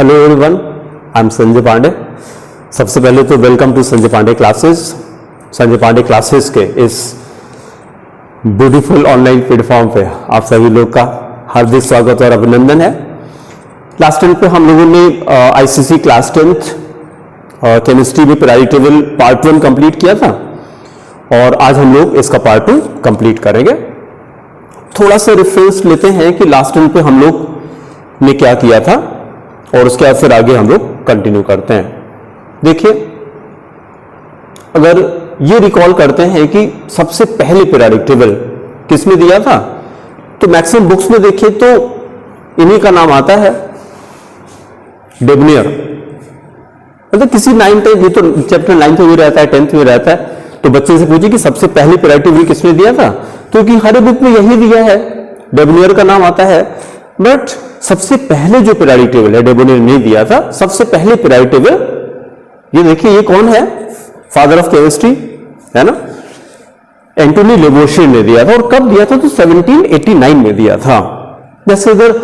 Hello everyone, I am Sanjay Pandey. सबसे पहले तो welcome to Sanjay Pandey classes. Sanjay Pandey classes के इस ब्यूटीफुल ऑनलाइन प्लेटफॉर्म पे आप सभी लोग का हार्दिक स्वागत और अभिनंदन है। लास्ट टाइम पे हम लोगों ने आईसीसी क्लास 10th केमिस्ट्री में पीरियोडिक टेबल पार्ट 1 कंप्लीट किया था और आज हम लोग इसका पार्ट 2 कंप्लीट करेंगे। थोड़ा सा रेफरेंस लेते हैं कि लास्ट टाइम पे हम लोग ने क्या किया था और उसके बाद फिर आगे हम लोग कंटिन्यू करते हैं। देखिए, अगर ये रिकॉल करते हैं कि सबसे पहले पीरियोडिक टेबल किसने दिया था, तो मैक्सिमम बुक्स में देखिए तो इन्हीं का नाम आता है, डेबनियर। मतलब किसी 9th ये तो चैप्टर 9th में भी रहता है, 10th में रहता है, तो बच्चे से पूछिए कि सबसे पहले पीरियोडिक टेबल किसने दिया था, क्योंकि हर बुक में यही दिया है, डेबनियर का नाम आता है। बट सबसे पहले जो पीरियोडिक टेबल है डेबनियर ने दिया था। सबसे पहले पीरियोडिक टेबल ये देखिए, ये कौन है, फादर ऑफ केमिस्ट्री है ना, एंटोनी लेवोशियर ने दिया था। और कब दिया था, तो 1789 में दिया था। जैसे अगर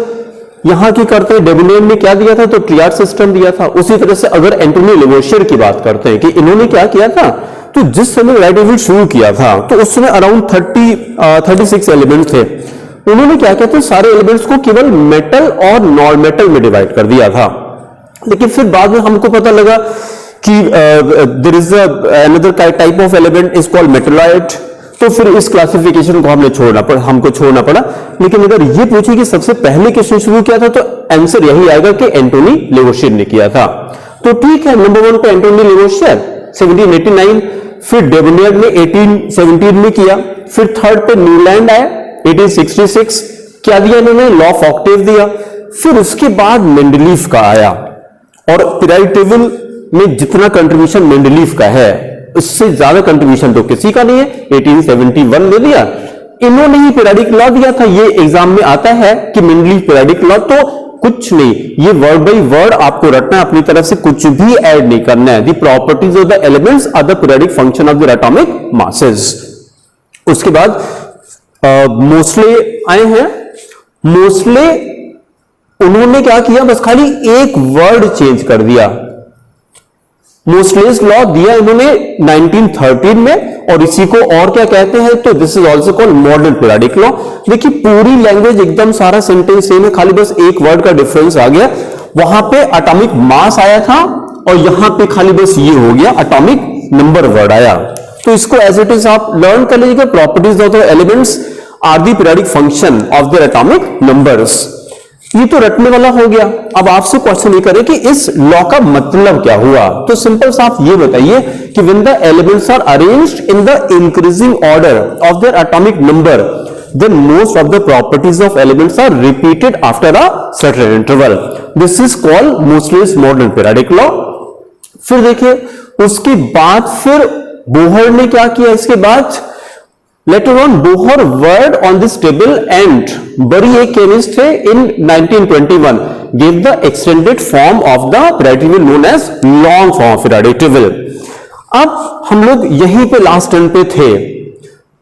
यहां की करते हैं, डेबनियर ने क्या दिया था, तो ट्रियाड सिस्टम दिया था। उसी तरह से अगर एंटोनी लेवोशियर की बात करते हैं कि इन्होंने क्या किया था, तो जिस समय पीरियोडिक टेबल शुरू किया था तो उस समय अराउंड 36 एलिमेंट थे। उन्होंने क्या किया था, सारे एलिमेंट्स को केवल मेटल और नॉन मेटल में डिवाइड कर दिया था। लेकिन फिर बाद में हमको पता लगा कि there is another type of element is called metalloid, तो फिर इस क्लासिफिकेशन को हमको छोड़ना पड़ा। लेकिन अगर ये पूछे कि सबसे पहले किसने शुरू किया था, तो आंसर यही आएगा कि एंटोनी लेवोशियर ने किया था। तो ठीक है, नंबर 1 पे एंटोनी लेवोशियर 1789, फिर डेबनियर ने 1817 में किया, फिर थर्ड पे न्यूलैंड आया 1866। क्या दिया इन्होंने, लॉ ऑफ ऑक्टेव दिया। फिर उसके बाद मेंडलीफ का आया, और पीरियोडिक टेबल में जितना कंट्रीब्यूशन मेंडलीफ का है उससे ज्यादा कंट्रीब्यूशन तो किसी का नहीं है। 1871 में दिया, इन्होंने ही पीरियोडिक लॉ दिया था। ये एग्जाम में आता है कि मेंडलीफ पीरियोडिक लॉ, तो कुछ नहीं, ये वर्ड बाय वर्ड आपको रटना है, अपनी तरफ से कुछ भी ऐड नहीं करना है। The properties of the elements are the periodic function of the atomic masses. उसके बाद मोस्ले आए हैं। मोस्ले उन्होंने क्या किया, बस खाली एक वर्ड चेंज कर दिया। मोस्लेस लॉ दिया इन्होंने 1913 में, और इसी को और क्या कहते हैं, तो this is also called modern periodic law. देखिए, पूरी लैंग्वेज एकदम सारा सेंटेंस सेम है, खाली बस एक वर्ड का डिफरेंस आ गया। वहां पे एटॉमिक मास आया था और यहां पे खाली बस ये हो गया, एटॉमिक नंबर वर्ड आया। तो इसको एज इट इज आप लर्न कर लीजिएगा। Properties of the elements are the periodic function of the atomic numbers. ये तो रटने वाला हो गया। अब आपसे क्वेश्चन ये करें कि इस लॉ का मतलब क्या हुआ, तो सिंपल सा आप ये बताइए कि when the elements are arranged in the increasing order of their atomic number, then most of the properties of elements are repeated after a certain interval. This is called Mosley's modern periodic law. फिर देखिए, उसके बाद फिर Bohr ने क्या किया, इसके बाद later on Bohr word on this table and बरी एक केमिस्ट थे in 1921 gave the extended form of the periodic table known as long form of periodic table. अब हम लोग यहीं पे लास्ट टर्न पे थे,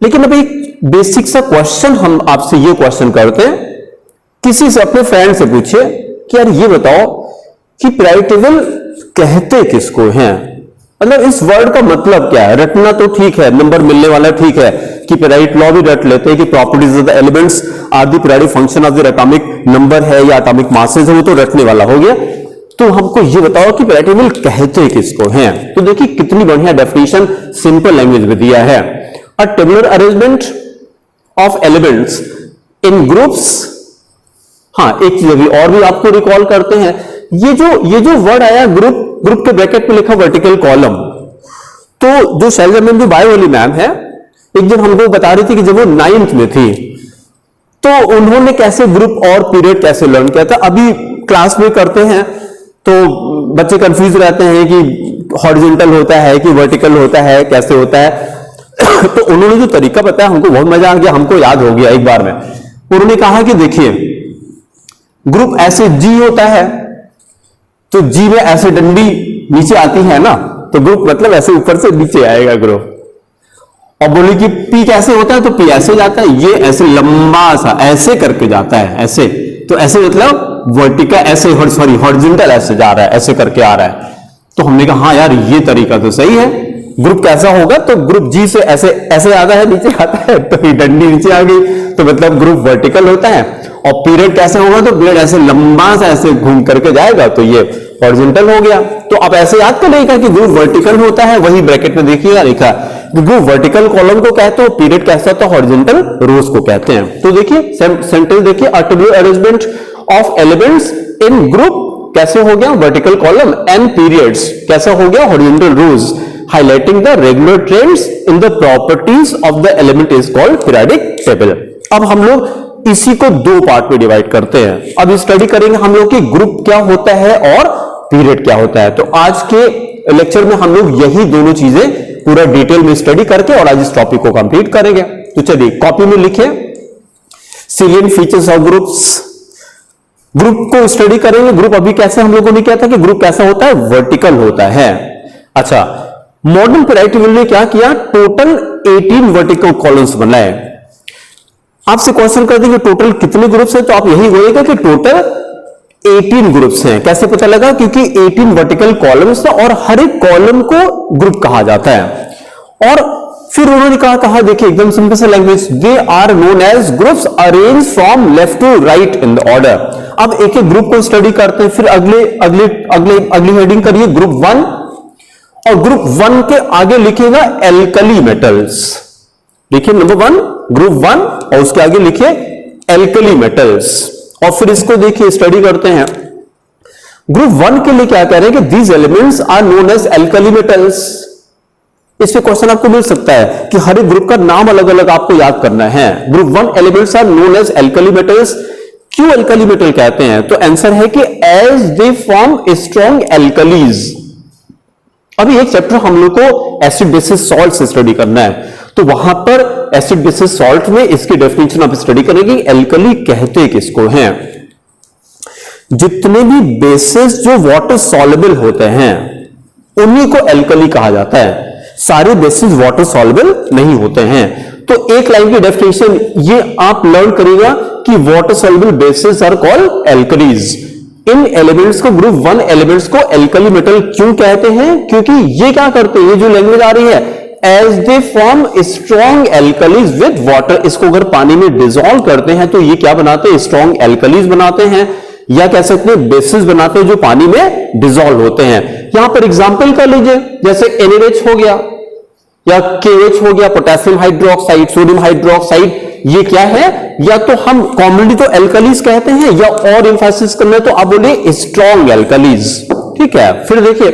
लेकिन अभी बेसिक सा क्वेश्चन हम आपसे ये क्वेश्चन करते हैं, किसी से अपने फ्रेंड से पूछिए कि यार ये बताओ कि पीरियोडिक टेबल कहते किसको हैं, मतलब इस वर्ड का मतलब क्या है। रटना तो ठीक है, नंबर मिलने वाला ठीक है, कि पीरियोडिक लॉ भी रट लेते हैं कि properties of the elements are the periodic function of the atomic number है या एटॉमिक मासेस है, वो तो रटने वाला हो गया। तो हमको ये बताओ कि पीरियोडिक टेबल कहते किसको हैं। तो देखिए कितनी बढ़िया डेफिनेशन सिंपल लैंग्वेज में दिया है। अ tabular arrangement of elements in groups. हाँ, एक चीज अभी और भी आपको रिकॉल करते हैं, ये जो वर्ड आया ग्रुप के ब्रैकेट पे लिखा वर्टिकल कॉलम, तो जो शैलजा मैम जो बायो वाली मैम है, एक दिन हमको बता रही थी कि जब वो 9th में थी तो उन्होंने कैसे ग्रुप और पीरियड कैसे लर्न किया था। अभी क्लास में करते हैं तो बच्चे कंफ्यूज रहते हैं कि हॉरिजॉन्टल होता है कि वर्टिकल होता है, कैसे होता है। तो उन्होंने जो तरीका बताया हमको बहुत मजा आ गया, हमको याद हो गया एक बार में। उन्होंने कहा कि देखिए, ग्रुप ऐसे जी होता है, तो जी में ऐसे डंडी नीचे आती है ना, तो ग्रुप मतलब ऐसे ऊपर से नीचे आएगा ग्रुप। और बोले कि पी कैसे होता है, तो पी ऐसे जाता है, ये ऐसे लंबा सा ऐसे करके जाता है, ऐसे, तो ऐसे मतलब वर्टिकल ऐसे, सॉरी हॉरिजॉन्टल ऐसे जा रहा है, ऐसे करके आ रहा है। तो हमने कहा हाँ यार ये तरीका तो सही है। ग्रुप कैसा होगा, तो ग्रुप जी से ऐसे ऐसे आता है, नीचे आता है, तो ये डंडी नीचे आ गई, तो मतलब ग्रुप वर्टिकल होता है। और पीरियड कैसा होगा, तो पीरियड ऐसे लंबा सा ऐसे घूम करके जाएगा, तो ये हॉरिजॉन्टल हो गया। तो आप ऐसे याद कर लेगा कि ग्रुप वर्टिकल होता है, वही ब्रैकेट में देखिएगा लिखा ग्रुप वर्टिकल कॉलम को कहते हो, पीरियड कैसा होता है हॉरिजॉन्टल रोज को कहते हैं। तो देखिए सेंटेंस देखिए, अ tabular arrangement of elements in group कैसे हो गया वर्टिकल कॉलम, एंड पीरियड्स कैसा हो गया horizontal rows, highlighting the regular trends in the properties of the element is called periodic table. अब हम लोग इसी को दो पार्ट में डिवाइड करते हैं। अब स्टडी करेंगे हम लोग कि ग्रुप क्या होता है और पीरियड क्या होता है। तो आज के लेक्चर में हम लोग यही दोनों चीजें पूरा डिटेल में स्टडी करके और आज इस टॉपिक को कंप्लीट करेंगे। तो चलिए कॉपी में लिखे salient features of groups. Group को स्टडी करेंगे। ग्रुप अभी कैसे हम लोगों ने किया था कि ग्रुप कैसा होता है, वर्टिकल होता है। अच्छा, मॉडर्न पीरियोडिक टेबल ने क्या किया, टोटल 18 वर्टिकल कॉलम्स बनाए। आपसे क्वेश्चन कर देंगे टोटल कितने ग्रुप्स हैं, तो आप यही बोलेगा कि टोटल 18 ग्रुप्स हैं। कैसे पता लगा, क्योंकि 18 वर्टिकल कॉलम्स और हर एक कॉलम को ग्रुप कहा जाता है। और फिर उन्होंने कहा देखिए एकदम सिंपल सा language, they are known as groups arrange from left to right in the order. अब एक एक ग्रुप को स्टडी करते हैं। फिर अगली हेडिंग करिए ग्रुप 1, और ग्रुप 1 के आगे लिखिएगा एल्कली मेटल्स। देखिए नंबर 1 ग्रुप 1 और उसके आगे लिखिए एल्कली मेटल्स। और फिर इसको देखिए स्टडी करते हैं। ग्रुप 1 के लिए क्या कह रहे हैं कि these elements are known as alkali metals. इससे क्वेश्चन आपको मिल सकता है कि हर एक ग्रुप का नाम अलग अलग आपको याद करना है। Group 1 elements are known as alkali metals. क्यों एल्कली मेटल कहते हैं, तो आंसर है कि as they form strong alkalis. अभी एक चैप्टर हम लोग को एसिड बेसिस सॉल्ट से स्टडी करना है, तो वहां पर एसिड बेसिस सॉल्ट में इसकी डेफिनेशन आप स्टडी करेंगे। एल्कली कहते किसको हैं, जितने भी बेसिस जो वाटर सॉल्युबल होते हैं उन्हीं को एल्कली कहा जाता है। सारे बेसिस वाटर सॉल्युबल नहीं होते हैं। तो एक लाइन की डेफिनेशन ये आप लर्न करेगा कि water soluble bases are called alkalis. इन एलिमेंट्स को ग्रुप 1 एलिमेंट्स को एल्कली मेटल क्यों कहते हैं, क्योंकि ये क्या करते हैं, ये जो लैंग्वेज आ रही है, as they form strong alkalis with water. इसको अगर पानी में डिसॉल्व करते हैं तो ये क्या बनाते हैं, स्ट्रॉन्ग एल्कलीज बनाते हैं, या कह सकते हैं बेसिस बनाते हैं जो पानी में डिसॉल्व होते हैं। यहां पर एग्जांपल कर लीजिए, जैसे NaOH हो गया या KOH हो गया, पोटेशियम हाइड्रोक्साइड, सोडियम हाइड्रोक्साइड, ये क्या है, या तो हम कॉमनली तो एल्कलीज कहते हैं, या और एम्फेसिस करना है तो आप बोलिए स्ट्रॉन्ग एल्कलीज। ठीक है, फिर देखिए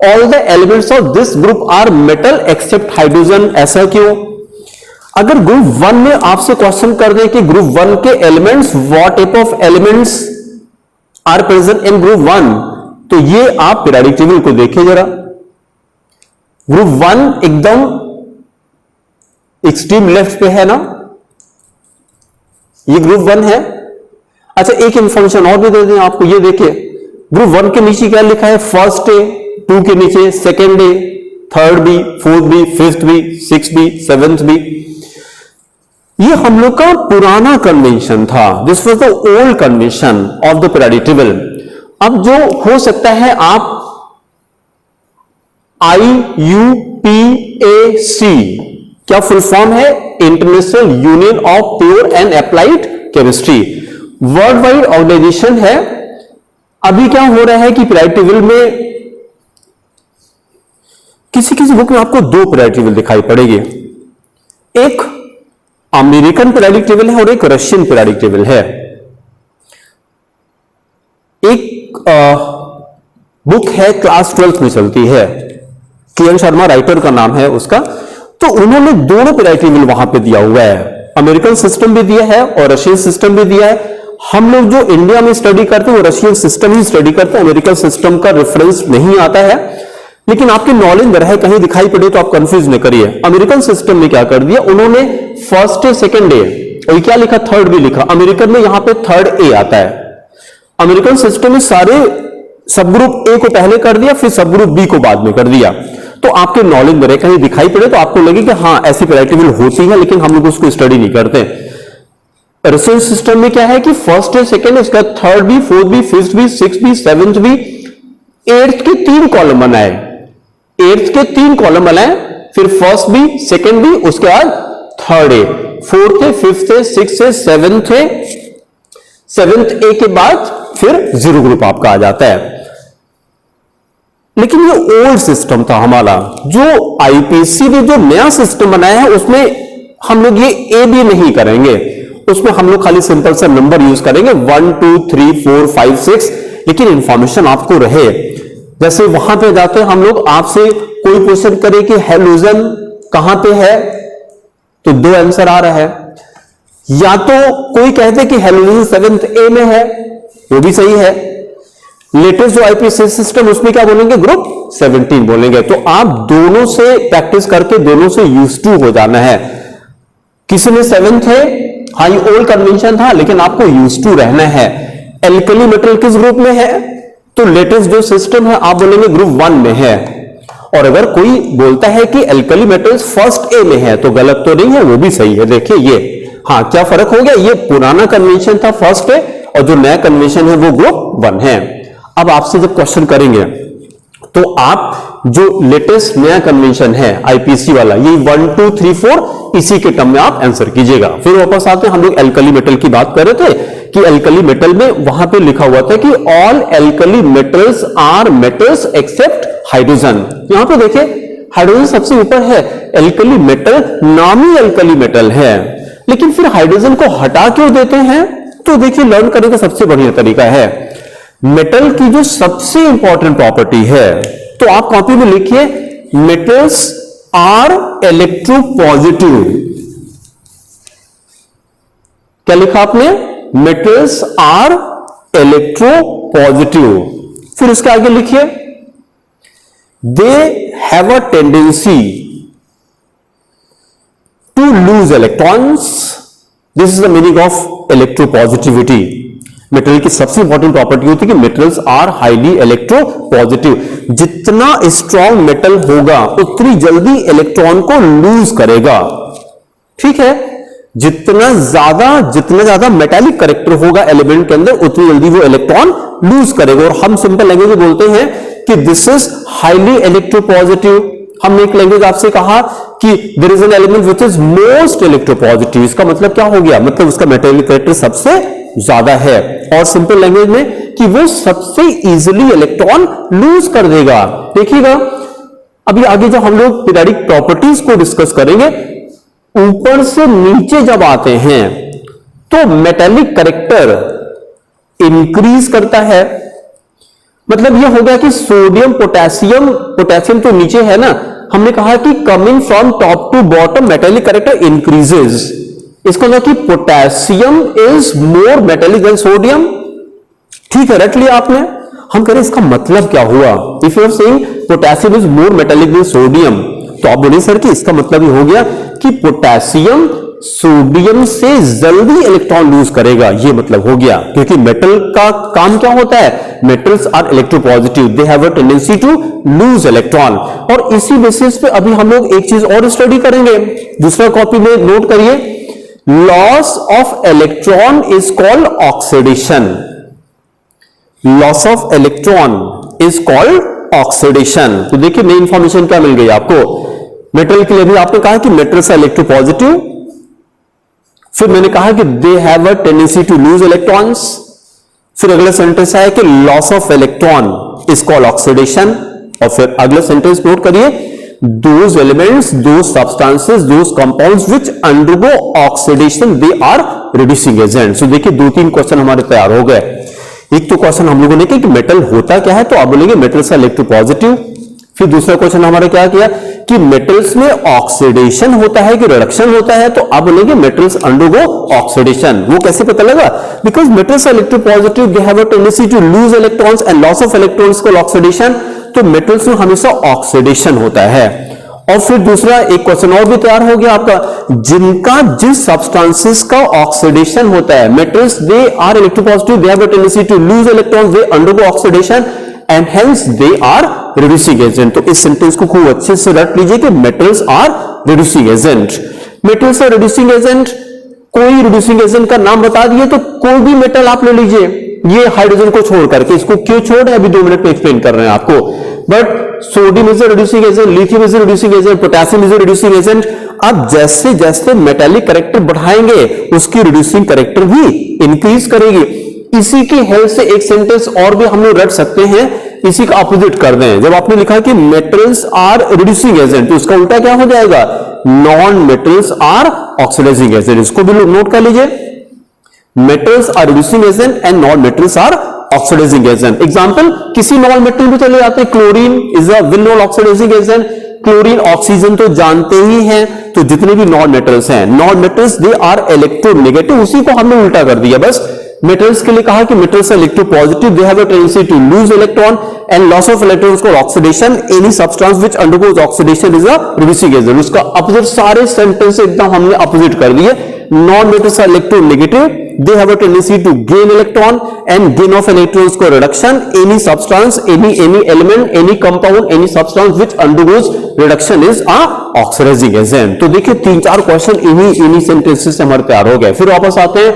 all the elements of this group are metal except hydrogen. ऐसा क्यों, अगर ग्रुप 1 में आपसे क्वेश्चन कर दे कि ग्रुप 1 के elements what type of elements are present in group 1, तो ये आप पीरियोडिक टेबल को देखिए जरा। ग्रुप 1 एकदम एक्सट्रीम लेफ्ट पे है ना, ये ग्रुप 1 है। अच्छा, एक इंफॉर्मेशन और भी दे दें आपको, ये देखिए ग्रुप 1 के नीचे क्या लिखा है, फर्स्ट ए, 2 के नीचे second A, third B, fourth B, fifth B, sixth B, seventh B. ये हम लोग का पुराना कन्वेंशन था, this was the old convention of the periodic table. अब जो हो सकता है आप IUPAC क्या फुल फॉर्म है, international union of pure and applied chemistry, world wide organisation है। अभी क्या हो रहा है कि पीरियोडिक टेबल में किसी किसी बुक में आपको 2 पीरियोडिक टेबल दिखाई पड़ेगी, एक अमेरिकन पीरियोडिक टेबल है और एक रशियन पीरियोडिक टेबल है। एक बुक है क्लास 12th में चलती है, किरण शर्मा राइटर का नाम है उसका, तो उन्होंने दोनों पीरियोडिक टेबल वहां पे दिया हुआ है, अमेरिकन सिस्टम भी दिया है और रशियन सिस्टम भी दिया है। हम लोग जो इंडिया में स्टडी करते हैं वो रशियन सिस्टम ही स्टडी करते हैं, अमेरिकन सिस्टम का रेफरेंस नहीं आता है। लेकिन आपकी नॉलेज में रहे, कहीं दिखाई पड़े तो आप कंफ्यूज नहीं करिए। अमेरिकन सिस्टम में क्या कर दिया उन्होंने, फर्स्ट ए सेकेंड ए, और क्या लिखा, थर्ड भी लिखा। अमेरिकन में यहां पे थर्ड ए आता है। अमेरिकन सिस्टम में सारे सब ग्रुप ए को पहले कर दिया, फिर सब ग्रुप बी को बाद में कर दिया। तो आपके नॉलेज में रहे, कहीं दिखाई पड़े तो आपको लगे कि हाँ ऐसी पीरियोडिक टेबल होती है, लेकिन हम लोग उसको स्टडी नहीं करते। रेजोनेंस सिस्टम में क्या है कि फर्स्ट है, सेकंड है, उसका थर्ड भी, फोर्थ भी, फिफ्थ भी, सिक्स भी, सेवेंथ भी, एट्थ के 3 कॉलम बनाए, एट्थ के 3 कॉलम बनाए, फिर फर्स्ट भी, सेकंड भी, उसके बाद थर्ड है, फोर्थ है, फिफ्थ है, सिक्स है, सेवेंथ है, सेवेंथ ए के बाद फिर जीरो ग्रुप आपका आ जाता है। लेकिन ये ओल्ड सिस्टम था हमारा, जो आईपीसी ने जो नया सिस्टम बनाया है उसमें हम लोग ये ए बी नहीं करेंगे, उसमें हम लोग खाली सिंपल सा नंबर यूज करेंगे 1 2 3 4 5 6, लेकिन इंफॉर्मेशन आपको रहे। जैसे वहां पे जाते हैं हम लोग, आपसे कोई क्वेश्चन करे कि हैलोजन कहां पे है, तो 2 आंसर आ रहा है, या तो कोई कहते कि हैलोजन 7th ए में है, वो भी सही है। लेटेस्ट जो आईपीसी सिस्टम उसमें क्या बोलेंगे, ग्रुप 17 बोलेंगे। तो आप दोनों से प्रैक्टिस करके दोनों से यूज टू हो जाना है। किसी में 7th है, हाँ ये ओल्ड कन्वेंशन था, लेकिन आपको यूज टू रहना है। एल्कली मेटल किस ग्रुप में है, तो लेटेस्ट जो सिस्टम है आप बोलेंगे ग्रुप 1 में है। और अगर कोई बोलता है कि एल्कली मेटल्स फर्स्ट ए में है, तो गलत तो नहीं है, वो भी सही है। देखिए ये, हाँ क्या फर्क हो गया, ये पुराना कन्वेंशन था फर्स्ट ए, और जो नया कन्वेंशन है वो ग्रुप 1 है। अब आपसे जब क्वेश्चन करेंगे तो आप जो लेटेस्ट नया कन्वेंशन है आईपीसी वाला, ये 1 2 3 4 इसी के टर्म में आप आंसर कीजिएगा। फिर वापस आते हैं, हम लोग एल्कली मेटल की बात कर रहे थे कि एल्कली मेटल में वहां पे लिखा हुआ था कि all alkali metals are metals except hydrogen. यहां पे देखिए हाइड्रोजन सबसे ऊपर है, एल्कली मेटल नाम ही एल्कली मेटल है, लेकिन फिर हाइड्रोजन को हटा क्यों देते हैं, तो देखिए लर्न करने का सबसे बढ़िया तरीका है, मेटल की जो सबसे इंपॉर्टेंट प्रॉपर्टी है, तो आप कॉपी में लिखिए मेटल्स आर इलेक्ट्रोपॉजिटिव। क्या लिखा आपने, मेटल्स आर इलेक्ट्रोपॉजिटिव। फिर उसके आगे लिखिए they have a tendency to lose electrons, this is the meaning of electropositivity. Material की सबसे इंपॉर्टेंट प्रॉपर्टी होती है कि मेटल्स आर हाईली इलेक्ट्रोपॉजिटिव। जितना स्ट्रॉन्ग मेटल होगा उतनी जल्दी इलेक्ट्रॉन को लूज करेगा, ठीक है। जितना ज्यादा मेटालिक कैरेक्टर होगा एलिमेंट के अंदर, उतनी जल्दी वो इलेक्ट्रॉन लूज करेगा। और हम सिंपल लैंग्वेज में बोलते हैं कि दिस इज हाईली इलेक्ट्रोपॉजिटिव। हमने एक लैंग्वेज आपसे कहा कि there is an element which is most electropositive. इसका मतलब क्या हो गया, मतलब उसका मेटालिक कैरेक्टर सबसे ज्यादा है। और सिंपल लैंग्वेज में कि वो सबसे इजीली इलेक्ट्रॉन लूज कर देगा। देखिएगा अभी आगे जब हम लोग पीरियोडिक प्रॉपर्टीज को डिस्कस करेंगे, ऊपर से नीचे जब आते हैं तो मेटालिक कैरेक्टर इंक्रीज करता है। मतलब यह हो गया कि सोडियम पोटेशियम तो नीचे है ना, हमने कहा कि coming from top to bottom metallic character increases. इसका मतलब कि potassium is more metallic than sodium, ठीक है, रट लिया आपने। हम कह रहे हैं इसका मतलब क्या हुआ, if you are saying potassium is more metallic than sodium, तो आप बोलिए सर कि इसका मतलब ये हो गया कि पोटेशियम सोडियम से जल्दी इलेक्ट्रॉन लूज करेगा, ये मतलब हो गया। क्योंकि मेटल का काम क्या होता है, metals are electropositive, they have a tendency to lose electron. और इसी बेसिस पे अभी हम लोग एक चीज और स्टडी करेंगे, दूसरा कॉपी में नोट करिए, loss of electron is called oxidation. Loss of electron is called oxidation. तो देखिए नई इंफॉर्मेशन क्या मिल गई आपको। मेटल के लिए भी आपने कहा कि मेटल्स आर इलेक्ट्रोपॉजिटिव, फिर मैंने कहा कि they have a tendency to lose electrons, फिर अगला सेंटेंस है कि loss of electron is called oxidation. और फिर अगला सेंटेंस नोट करिए, those elements, those substances, those compounds which undergo oxidation, they are reducing agents। so देखिए 2-3 क्वेश्चन हमारे तैयार हो गए। एक तो क्वेश्चन हम लोगों ने किया कि मेटल होता क्या है, तो आप बोलेंगे मेटल्स आर इलेक्ट्रोपॉजिटिव। फिर दूसरा क्वेश्चन हमारा क्या किया कि मेटल्स में ऑक्सीडेशन होता है कि रिडक्शन होता है, तो आप बोलेंगे मेटल्स अंडरगो ऑक्सीडेशन। वो कैसे पता लगा, because metals are electropositive, they have a tendency to lose electrons and loss of electrons को ऑक्सीडेशन। तो मेटल्स में हमेशा ऑक्सीडेशन होता है। और फिर दूसरा एक क्वेश्चन और भी तैयार हो गया आपका, जिनका जिस सब्सटेंसेस का ऑक्सीडेशन होता है, metals they are electropositive, they have a tendency to lose electrons, they undergo oxidation and hence they are reducing agent. तो इस सेंटेंस को खूब अच्छे से रट लीजिए कि metals are reducing agent. Metals are reducing agent कोई रिड्यूसिंग एजेंट का नाम बता दिए तो कोई भी मेटल आप ले लीजिए, ये हाइड्रोजन को छोड़ करके, इसको क्यों छोड़ है अभी 2 मिनट में एक्सप्लेन कर रहे हैं आपको। But sodium is a reducing agent, lithium is a reducing agent, potassium is a reducing agent. अब जैसे जैसे मेटालिक कैरेक्टर बढ़ाएंगे उसकी रिड्यूसिंग कैरेक्टर भी इंक्रीज करेगी। इसी की हेल्प से एक सेंटेंस और भी हम लोग रट सकते हैं, इसी का अपोजिट कर दें। जब आपने लिखा कि मेटल्स आर रिड्यूसिंग एजेंट, तो उसका उल्टा क्या हो जाएगा, non metals are oxidising agent. इसको भी लोग नोट कर लीजिए, metals are reducing agent and non metals are oxidising agent. Example किसी नॉन मेटल भी चले जाते हैं, chlorine is a well known oxidising agent. Chlorine oxygen तो जानते ही हैं, तो जितने भी नॉन मेटल्स हैं, non metals they are electronegative, उसी को हमने उल्टा कर दिया। बस मेटल्स के लिए कहा कि metals are electropositive, they have a tendency to lose electron and loss of electrons called oxidation. Any substance which undergoes oxidation is a reducing agent. उसका अपोजिट, सारे सेंटेंस एकदम हमने अपोजिट कर दिए। Non metals are electronegative, they have a tendency to gain electron and gain of electrons को reduction. Any substance, any element, any compound, any substance which undergoes reduction is a oxidizing agent. तो देखिए 3-4 question इन्हीं sentences से हमारे तैयार हो गए। फिर वापस आते हैं,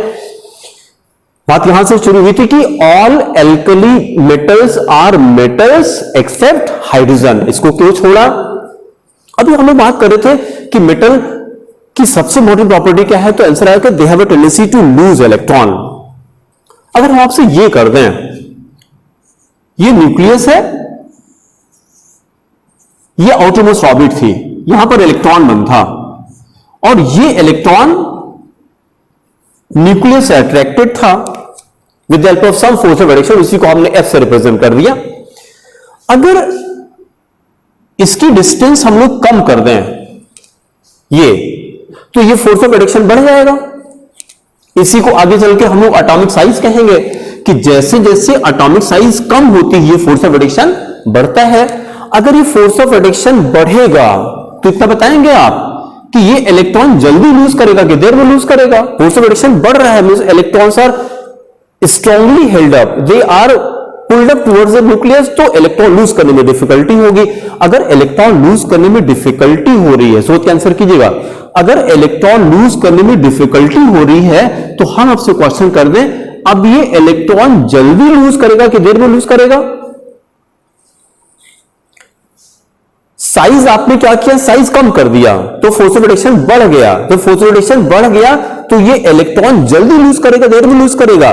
बात यहां से शुरू हुई थी कि all alkali metals are metals except hydrogen. इसको क्यों छोड़ा? अभी हम लोग बात कर रहे थे कि मेटल की सबसे इंपॉर्टेंट प्रॉपर्टी क्या है, तो आंसर आएगा they have a tendency to lose electron. अगर हम आपसे ये कर दें, ये न्यूक्लियस है, ये आउटरमोस्ट ऑर्बिट थी, यहां पर इलेक्ट्रॉन बंद था, और ये इलेक्ट्रॉन न्यूक्लियस से अट्रैक्टेड था with the help of some force of attraction, इसी को हमने F से रिप्रेजेंट कर दिया। अगर इसकी डिस्टेंस हम लोग कम कर दें ये, तो ये फोर्स ऑफ एट्रैक्शन बढ़ जाएगा। इसी को आगे चल के हम लोग एटॉमिक साइज कहेंगे कि जैसे जैसे एटॉमिक साइज कम होती है फोर्स ऑफ एट्रैक्शन बढ़ता है। अगर ये फोर्स ऑफ एट्रैक्शन बढ़ेगा तो इतना बताएंगे आप कि ये इलेक्ट्रॉन जल्दी लूज करेगा कि देर में लूज करेगा। फोर्स ऑफ एट्रैक्शन बढ़ रहा है, means electrons are strongly held up, they are pulled up towards the nucleus, तो इलेक्ट्रॉन लूज करने में डिफिकल्टी होगी। अगर इलेक्ट्रॉन लूज करने में डिफिकल्टी हो रही है, सोच के आंसर कीजिएगा, अगर इलेक्ट्रॉन लूज करने में डिफिकल्टी हो रही है तो हम आपसे क्वेश्चन कर दें, अब ये इलेक्ट्रॉन जल्दी लूज करेगा कि देर में लूज करेगा? साइज आपने क्या किया, साइज कम कर दिया तो फोर्स ऑफ एट्रैक्शन बढ़ गया। जब फोर्स ऑफ एट्रैक्शन बढ़ गया तो ये इलेक्ट्रॉन जल्दी लूज करेगा, देर में लूज करेगा?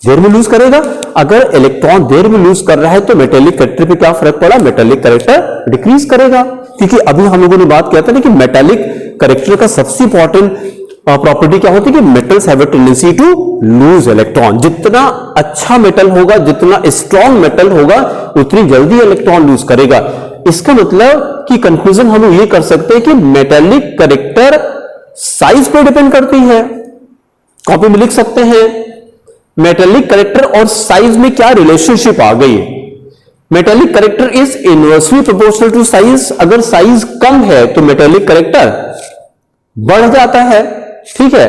देर में लूज करेगा। अगर इलेक्ट्रॉन देर में लूज कर रहा है तो मेटेलिक कैरेक्टर पे क्या फर्क पड़ा, मेटेलिक कैरेक्टर डिक्रीज करेगा। क्योंकि अभी हम लोगों ने बात किया था ना कि मेटेलिक कैरेक्टर का सबसे इंपॉर्टेंट प्रॉपर्टी क्या होती है कि metals have a tendency to lose electron. जितना अच्छा मेटल होगा, जितना स्ट्रॉन्ग मेटल होगा, उतनी जल्दी इलेक्ट्रॉन लूज करेगा। इसका मतलब कि कंक्लूजन हम लोग ये कर सकते हैं कि मेटेलिक कैरेक्टर साइज पे डिपेंड करती है। कॉपी में लिख सकते हैं, मेटेलिक कैरेक्टर और साइज में क्या रिलेशनशिप आ गई। Metallic character is inversely proportional to size. अगर साइज कम है तो मेटेलिक कैरेक्टर बढ़ जाता है, ठीक है।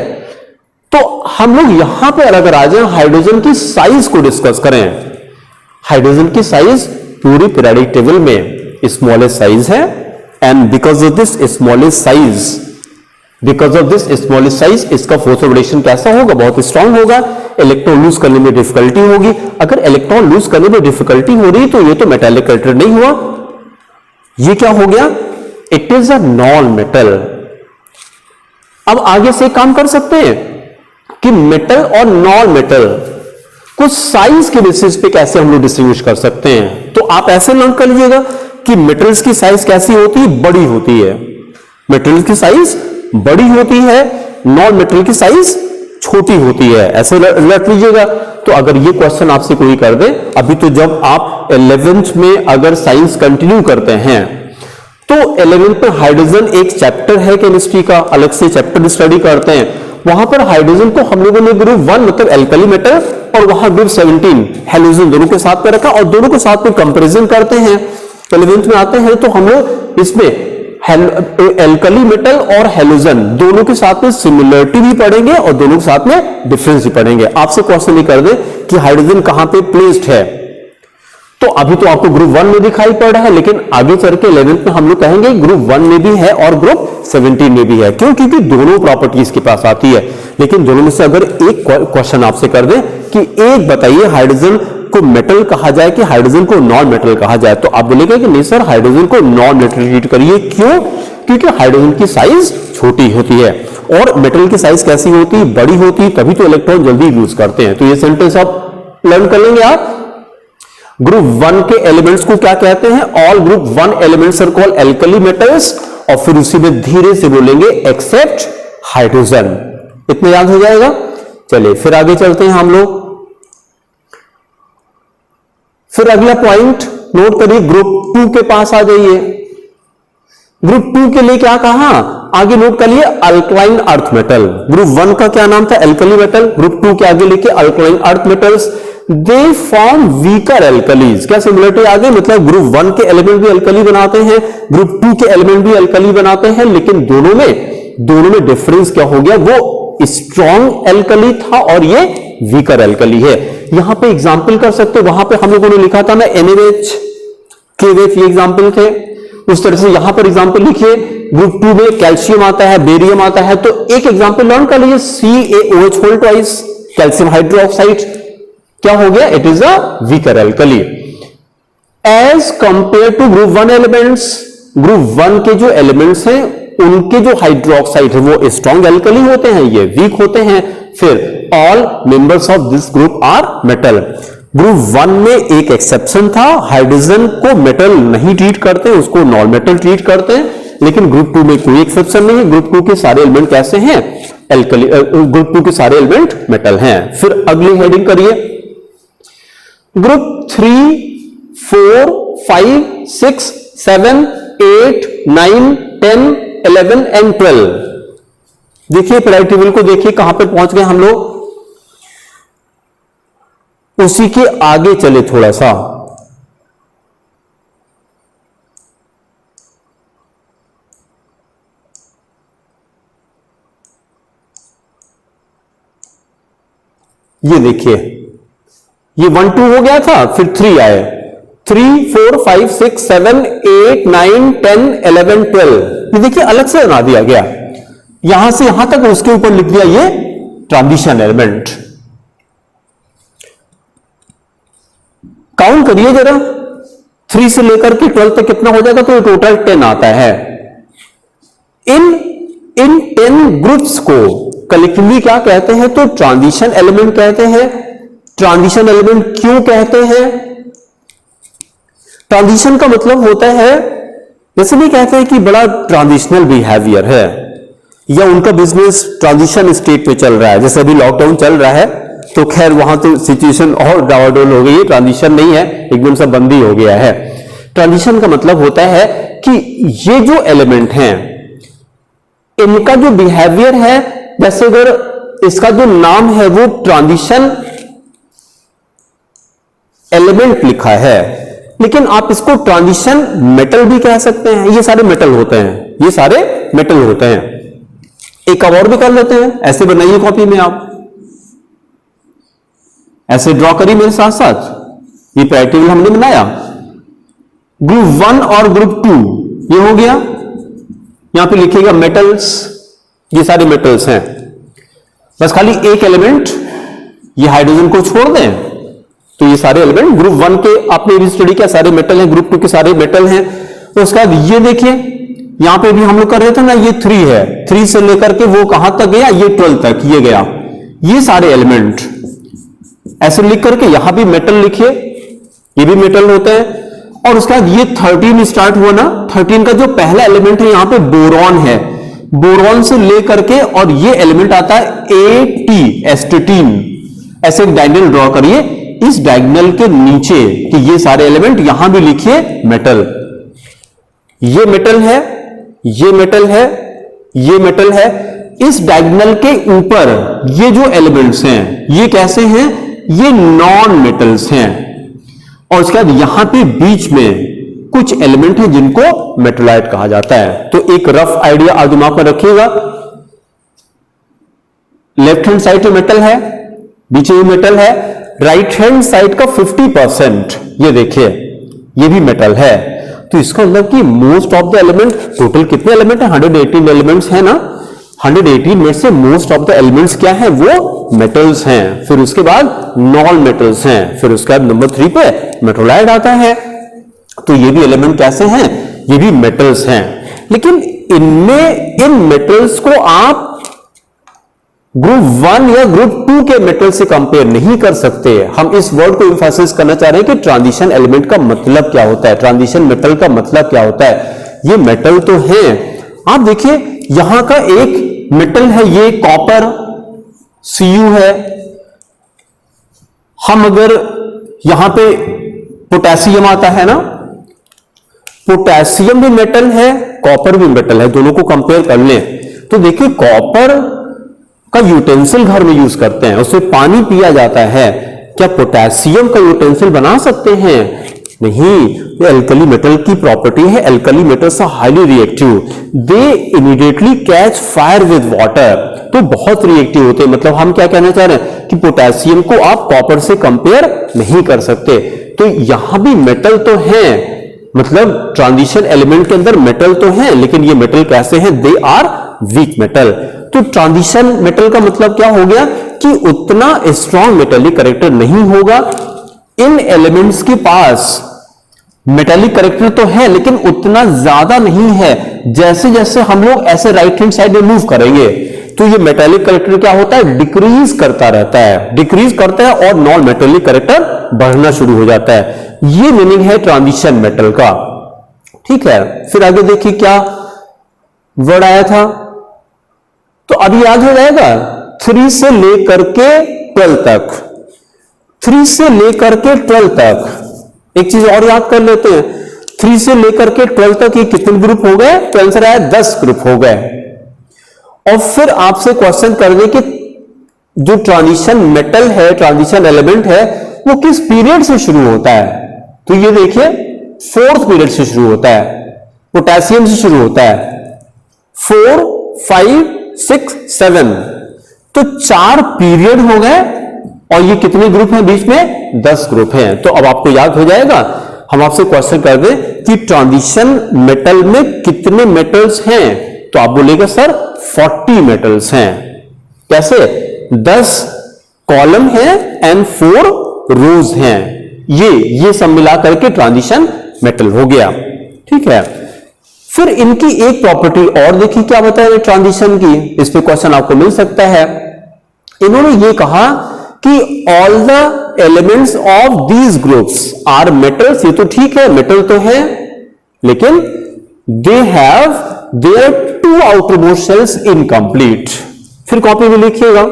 तो हम लोग यहां पर अगर आ जाए हाइड्रोजन की साइज को डिस्कस करें, हाइड्रोजन की साइज पूरी पीरियोडिक टेबल में स्मॉलेस्ट साइज है, and because of this smallest size इसका फोर्स ऑफ एट्रैक्शन कैसा होगा, बहुत स्ट्रांग होगा। इलेक्ट्रॉन लूज करने में डिफिकल्टी होगी। अगर इलेक्ट्रॉन लूज करने में डिफिकल्टी हो रही तो ये तो मेटालिक कैरेक्टर नहीं हुआ, ये क्या हो गया, it is a non metal. अब आगे से काम कर सकते हैं कि मेटल और नॉन मेटल को साइज के बेसिस पे कैसे हम लोग डिस्टिंग्विश कर सकते हैं। तो आप ऐसे लर्न कर लीजिएगा कि मेटल्स की साइज कैसी होती है, बड़ी होती है। मेटल की साइज बड़ी होती है, नॉन मेटल की साइज छोटी होती है, ऐसे रट लीजिएगा। तो अगर ये क्वेश्चन आपसे कोई कर दे, अभी तो जब आप 11th में अगर साइंस कंटिन्यू करते हैं तो 11th में हाइड्रोजन एक चैप्टर है केमिस्ट्री का, अलग से चैप्टर स्टडी करते हैं। वहां पर हाइड्रोजन को हम लोगों ने ग्रुप 1 मतलब एल्कली मेटल और वहां ग्रुप 17 हेलोजन दोनों के साथ में रखा और दोनों के साथ में कंपैरिजन करते हैं। 11th में आते हैं तो हम लोग इसमें एल्कली मेटल और हेलोजन दोनों के साथ में सिमिलरिटी भी पढ़ेंगे और दोनों के साथ में डिफरेंस भी पढ़ेंगे। आपसे क्वेश्चन ये कर दे कि हाइड्रोजन कहां पे प्लेस्ड है, तो अभी तो आपको ग्रुप 1 में दिखाई पड़ रहा है, लेकिन आगे चल के 11th में हम लोग कहेंगे ग्रुप 1 में भी है और ग्रुप 17 में भी है। क्यों? क्योंकि दोनों प्रॉपर्टीज के पास आती है। लेकिन दोनों में से अगर एक क्वेश्चन आपसे कर दे कि एक बताइए हाइड्रोजन को मेटल कहा जाए कि हाइड्रोजन को नॉन मेटल कहा जाए, तो आप बोलेंगे कि नहीं सर, हाइड्रोजन को नॉन मेटल ट्रीट करिए। क्यों? क्योंकि हाइड्रोजन की साइज छोटी होती है और मेटल की साइज कैसी होती है? बड़ी होती है, तभी तो इलेक्ट्रॉन जल्दी यूज करते हैं। तो ये सेंटेंस आप लर्न कर लेंगे आप। ग्रुप 1 के एलिमेंट्स को क्या कहते हैं? All group 1 elements are called alkali metals, और फिर उसी में धीरे से बोलेंगे एक्सेप्ट हाइड्रोजन। इतना याद हो जाएगा। चलिए फिर आगे चलते हैं हम लोग। फिर अगला पॉइंट नोट करिए, ग्रुप 2 के पास आ जाइए। ग्रुप 2 के लिए क्या कहा? आगे नोट कर लिए अल्कलाइन अर्थ मेटल। ग्रुप 1 का क्या नाम था? Alkali metal. ग्रुप 2 के आगे लिखे alkaline earth metals. They form weaker alkalis. क्या सिमिलरिटी आ गई? मतलब ग्रुप 1 के एलिमेंट भी अल्कली बनाते हैं, ग्रुप 2 के एलिमेंट भी अल्कली बनाते हैं, लेकिन दोनों में डिफरेंस क्या हो गया? वो स्ट्रॉन्ग एल्कली था और ये वीकर एल्कली है। यहां पे एग्जांपल कर सकते हो, वहां पे हम लोगों ने लिखा था ना NaOH, KOH, ये एग्जांपल थे। उस तरह से यहां पर एग्जांपल लिखिए। ग्रुप 2 में कैल्शियम आता है, बेरियम आता है, तो एक एग्जांपल लर्न कर लीजिए, CaOH whole twice, calcium hydroxide. क्या हो गया? It is a weaker alkali as compared to group 1 elements. Group 1 के जो एलिमेंट्स हैं उनके जो हाइड्रोक्साइड है वो स्ट्रॉन्ग एल्कली होते हैं, ये वीक होते हैं। फिर all members of this group are metal. Group 1 में एक एक्सेप्शन था, हाइड्रोजन को मेटल नहीं ट्रीट करते, उसको नॉन मेटल ट्रीट करते हैं। लेकिन ग्रुप 2 में कोई एक्सेप्शन नहीं है। ग्रुप 2 के सारे एलिमेंट कैसे हैं? एल्कली। ग्रुप 2 के सारे एलिमेंट मेटल हैं। फिर अगली हेडिंग करिए, ग्रुप 3, 4, 5, 6, 7, 8, 9, 10, 11 एंड 12। देखिए पीरियोडिक टेबल को, देखिए कहां पर पहुंच गए हम लोग। उसी के आगे चले थोड़ा सा। ये देखिए, ये 1, 2 हो गया था, फिर 3 आए। 3, 4, 5, 6, 7, 8, 9, 10, 11, 12। ये देखिए अलग से बना दिया गया, यहां से यहां तक उसके ऊपर लिख दिया ये ट्रांजिशन एलिमेंट। काउंट करिए जरा, 3 से लेकर के 12 तक कितना हो जाएगा? तो टोटल 10 आता है। इन 10 ग्रुप्स को कलेक्टिवली क्या कहते हैं? तो ट्रांजिशन एलिमेंट कहते हैं। ट्रांजिशन एलिमेंट क्यों कहते हैं? ट्रांजिशन का मतलब होता है, जैसे भी कहते हैं कि बड़ा ट्रांजिशनल बिहेवियर है या उनका बिजनेस ट्रांजिशन स्टेट पे चल रहा है। जैसे अभी लॉकडाउन चल रहा है, तो खैर वहां तो सिचुएशन और डावाडोल हो गई है, ट्रांजिशन नहीं है, एकदम से बंद ही हो गया है। ट्रांजिशन का मतलब होता है कि ये जो एलिमेंट हैं इनका जो बिहेवियर है, जैसे अगर इसका जो नाम है वो ट्रांजिशन एलिमेंट लिखा है, लेकिन आप इसको ट्रांजिशन मेटल भी कह सकते हैं। ये सारे मेटल होते हैं, ये सारे मेटल होते हैं। एक और भी कर लेते हैं, ऐसे बनाइए कॉपी में, आप ऐसे ड्रॉ करिए मेरे साथ साथ। ये पीरियोडिक टेबल हमने बनाया, ग्रुप 1 और ग्रुप 2 ये हो गया। यहां पे लिखिएगा मेटल्स, ये सारे मेटल्स हैं। बस खाली एक एलिमेंट, ये हाइड्रोजन को छोड़ दें तो ये सारे एलिमेंट ग्रुप 1 के आपने भी स्टडी किया, सारे मेटल हैं। ग्रुप 2 के सारे मेटल हैं। तो उसके बाद ये देखिए, यहां पे भी हम लोग कर रहे थे ना, ये 3 है, 3 से लेकर के वो कहां तक गया? ये 12 तक ये गया। ये सारे एलिमेंट ऐसे लिख करके यहां भी मेटल लिखिए, ये भी मेटल होते हैं। और उसके बाद ये 13 स्टार्ट हुआ ना, 13 का जो पहला एलिमेंट है यहां पे बोरॉन है। बोरॉन से लेकर के और ये एलिमेंट आता है AT, एस्टेटीन। ऐसे एक डायगोनल ड्रॉ करिए इस डायगोनल के नीचे कि ये सारे एलिमेंट यहां भी लिखिए मेटल। ये मेटल है, ये मेटल है, ये मेटल है। इस डायगोनल के ऊपर ये जो एलिमेंट्स हैं ये कैसे हैं? ये नॉन मेटल्स हैं। और उसके बाद यहां पे बीच में कुछ एलिमेंट है जिनको मेटलाइट कहा जाता है। तो एक रफ आइडिया आज दिमाग में रखिएगा। लेफ्ट हैंड साइड में मेटल है, बीच में मेटल है, राइट हैंड साइड का 50%, ये देखिए ये भी मेटल है। तो इसका मतलब कि most of the element, total कितने एलिमेंट है, 118 एलिमेंट्स है ना, 118 में से मोस्ट ऑफ द एलिमेंट्स क्या है, वो मेटल्स हैं। फिर उसके बाद नॉन मेटल्स हैं, फिर उसके बाद नंबर 3 पे मेटोलाइट आता है। तो ये भी एलिमेंट कैसे हैं, ये भी मेटल्स हैं। लेकिन इनमें इन मेटल्स को आप ग्रुप 1 या ग्रुप 2 के मेटल से कंपेयर नहीं कर सकते। हम इस वर्ड को एम्फसाइज करना चाह रहे हैं कि ट्रांजिशन एलिमेंट का मतलब क्या होता है, ट्रांजिशन मेटल का मतलब क्या होता है। ये मेटल तो है, आप देखिए यहां का एक मेटल है, ये कॉपर Cu है। हम अगर यहां पे पोटेशियम आता है ना, पोटेशियम भी मेटल है, कॉपर भी मेटल है, दोनों को कंपेयर कर लें तो देखिए कॉपर का यूटेंसिल घर में यूज करते हैं, उससे पानी पिया जाता है। क्या पोटेशियम का यूटेंसिल बना सकते हैं? नहीं, ये एल्कली मेटल की प्रॉपर्टी है। Alkali metals are highly reactive, they immediately catch fire with water, तो बहुत रिएक्टिव होते हैं। मतलब हम क्या कहना चाह रहे हैं कि पोटेशियम को आप कॉपर से कंपेयर नहीं कर सकते। तो यहां भी मेटल तो है, मतलब ट्रांजिशन एलिमेंट के अंदर मेटल तो है, लेकिन ये मेटल कैसे हैं, दे आर वीक मेटल। तो ट्रांजिशन मेटल का मतलब क्या हो गया कि उतना स्ट्रॉन्ग मेटेलिक कैरेक्टर नहीं होगा। इन एलिमेंट्स के पास मेटेलिक कैरेक्टर तो है लेकिन उतना ज्यादा नहीं है। जैसे जैसे हम लोग ऐसे राइट हैंड साइड में मूव करेंगे तो ये मेटेलिक कैरेक्टर क्या होता है, डिक्रीज करता रहता है, डिक्रीज करता है और नॉन मेटेलिक कैरेक्टर बढ़ना शुरू हो जाता है। ये मीनिंग है ट्रांजिशन मेटल का। ठीक है, फिर आगे देखिए क्या वर्ड आया था, तो अभी याद हो जाएगा 3 से लेकर के 12 तक, 3 से लेकर के 12 तक। एक चीज और याद कर लेते हैं, 3 से लेकर के 12 तक ये कितने ग्रुप हो गए, तो आंसर आया 10 ग्रुप हो गए। और फिर आपसे क्वेश्चन कर दे कि जो ट्रांजिशन मेटल है, ट्रांजिशन एलिमेंट है, वो किस पीरियड से शुरू होता है, तो ये देखिए 4th पीरियड से शुरू होता है, पोटेशियम से शुरू होता है, 4, 5, 6, 7, तो 4 पीरियड हो गए। और ये कितने ग्रुप हैं बीच में, 10 ग्रुप हैं। तो अब आपको याद हो जाएगा, हम आपसे क्वेश्चन कर दें कि ट्रांजिशन मेटल में कितने मेटल्स हैं, तो आप बोलेगा सर 40 मेटल्स हैं। कैसे, 10 कॉलम है एंड 4 रोज हैं। ये सब मिला करके ट्रांजिशन मेटल हो गया। ठीक है, फिर इनकी एक प्रॉपर्टी और देखिए क्या बताया ट्रांजिशन की, इस पे क्वेश्चन आपको मिल सकता है। इन्होंने ये कहा कि all the elements of these groups are metals. ये तो ठीक है, मेटल तो है, लेकिन they have their 2 outermost shells incomplete. फिर कॉपी में लिखिएगा,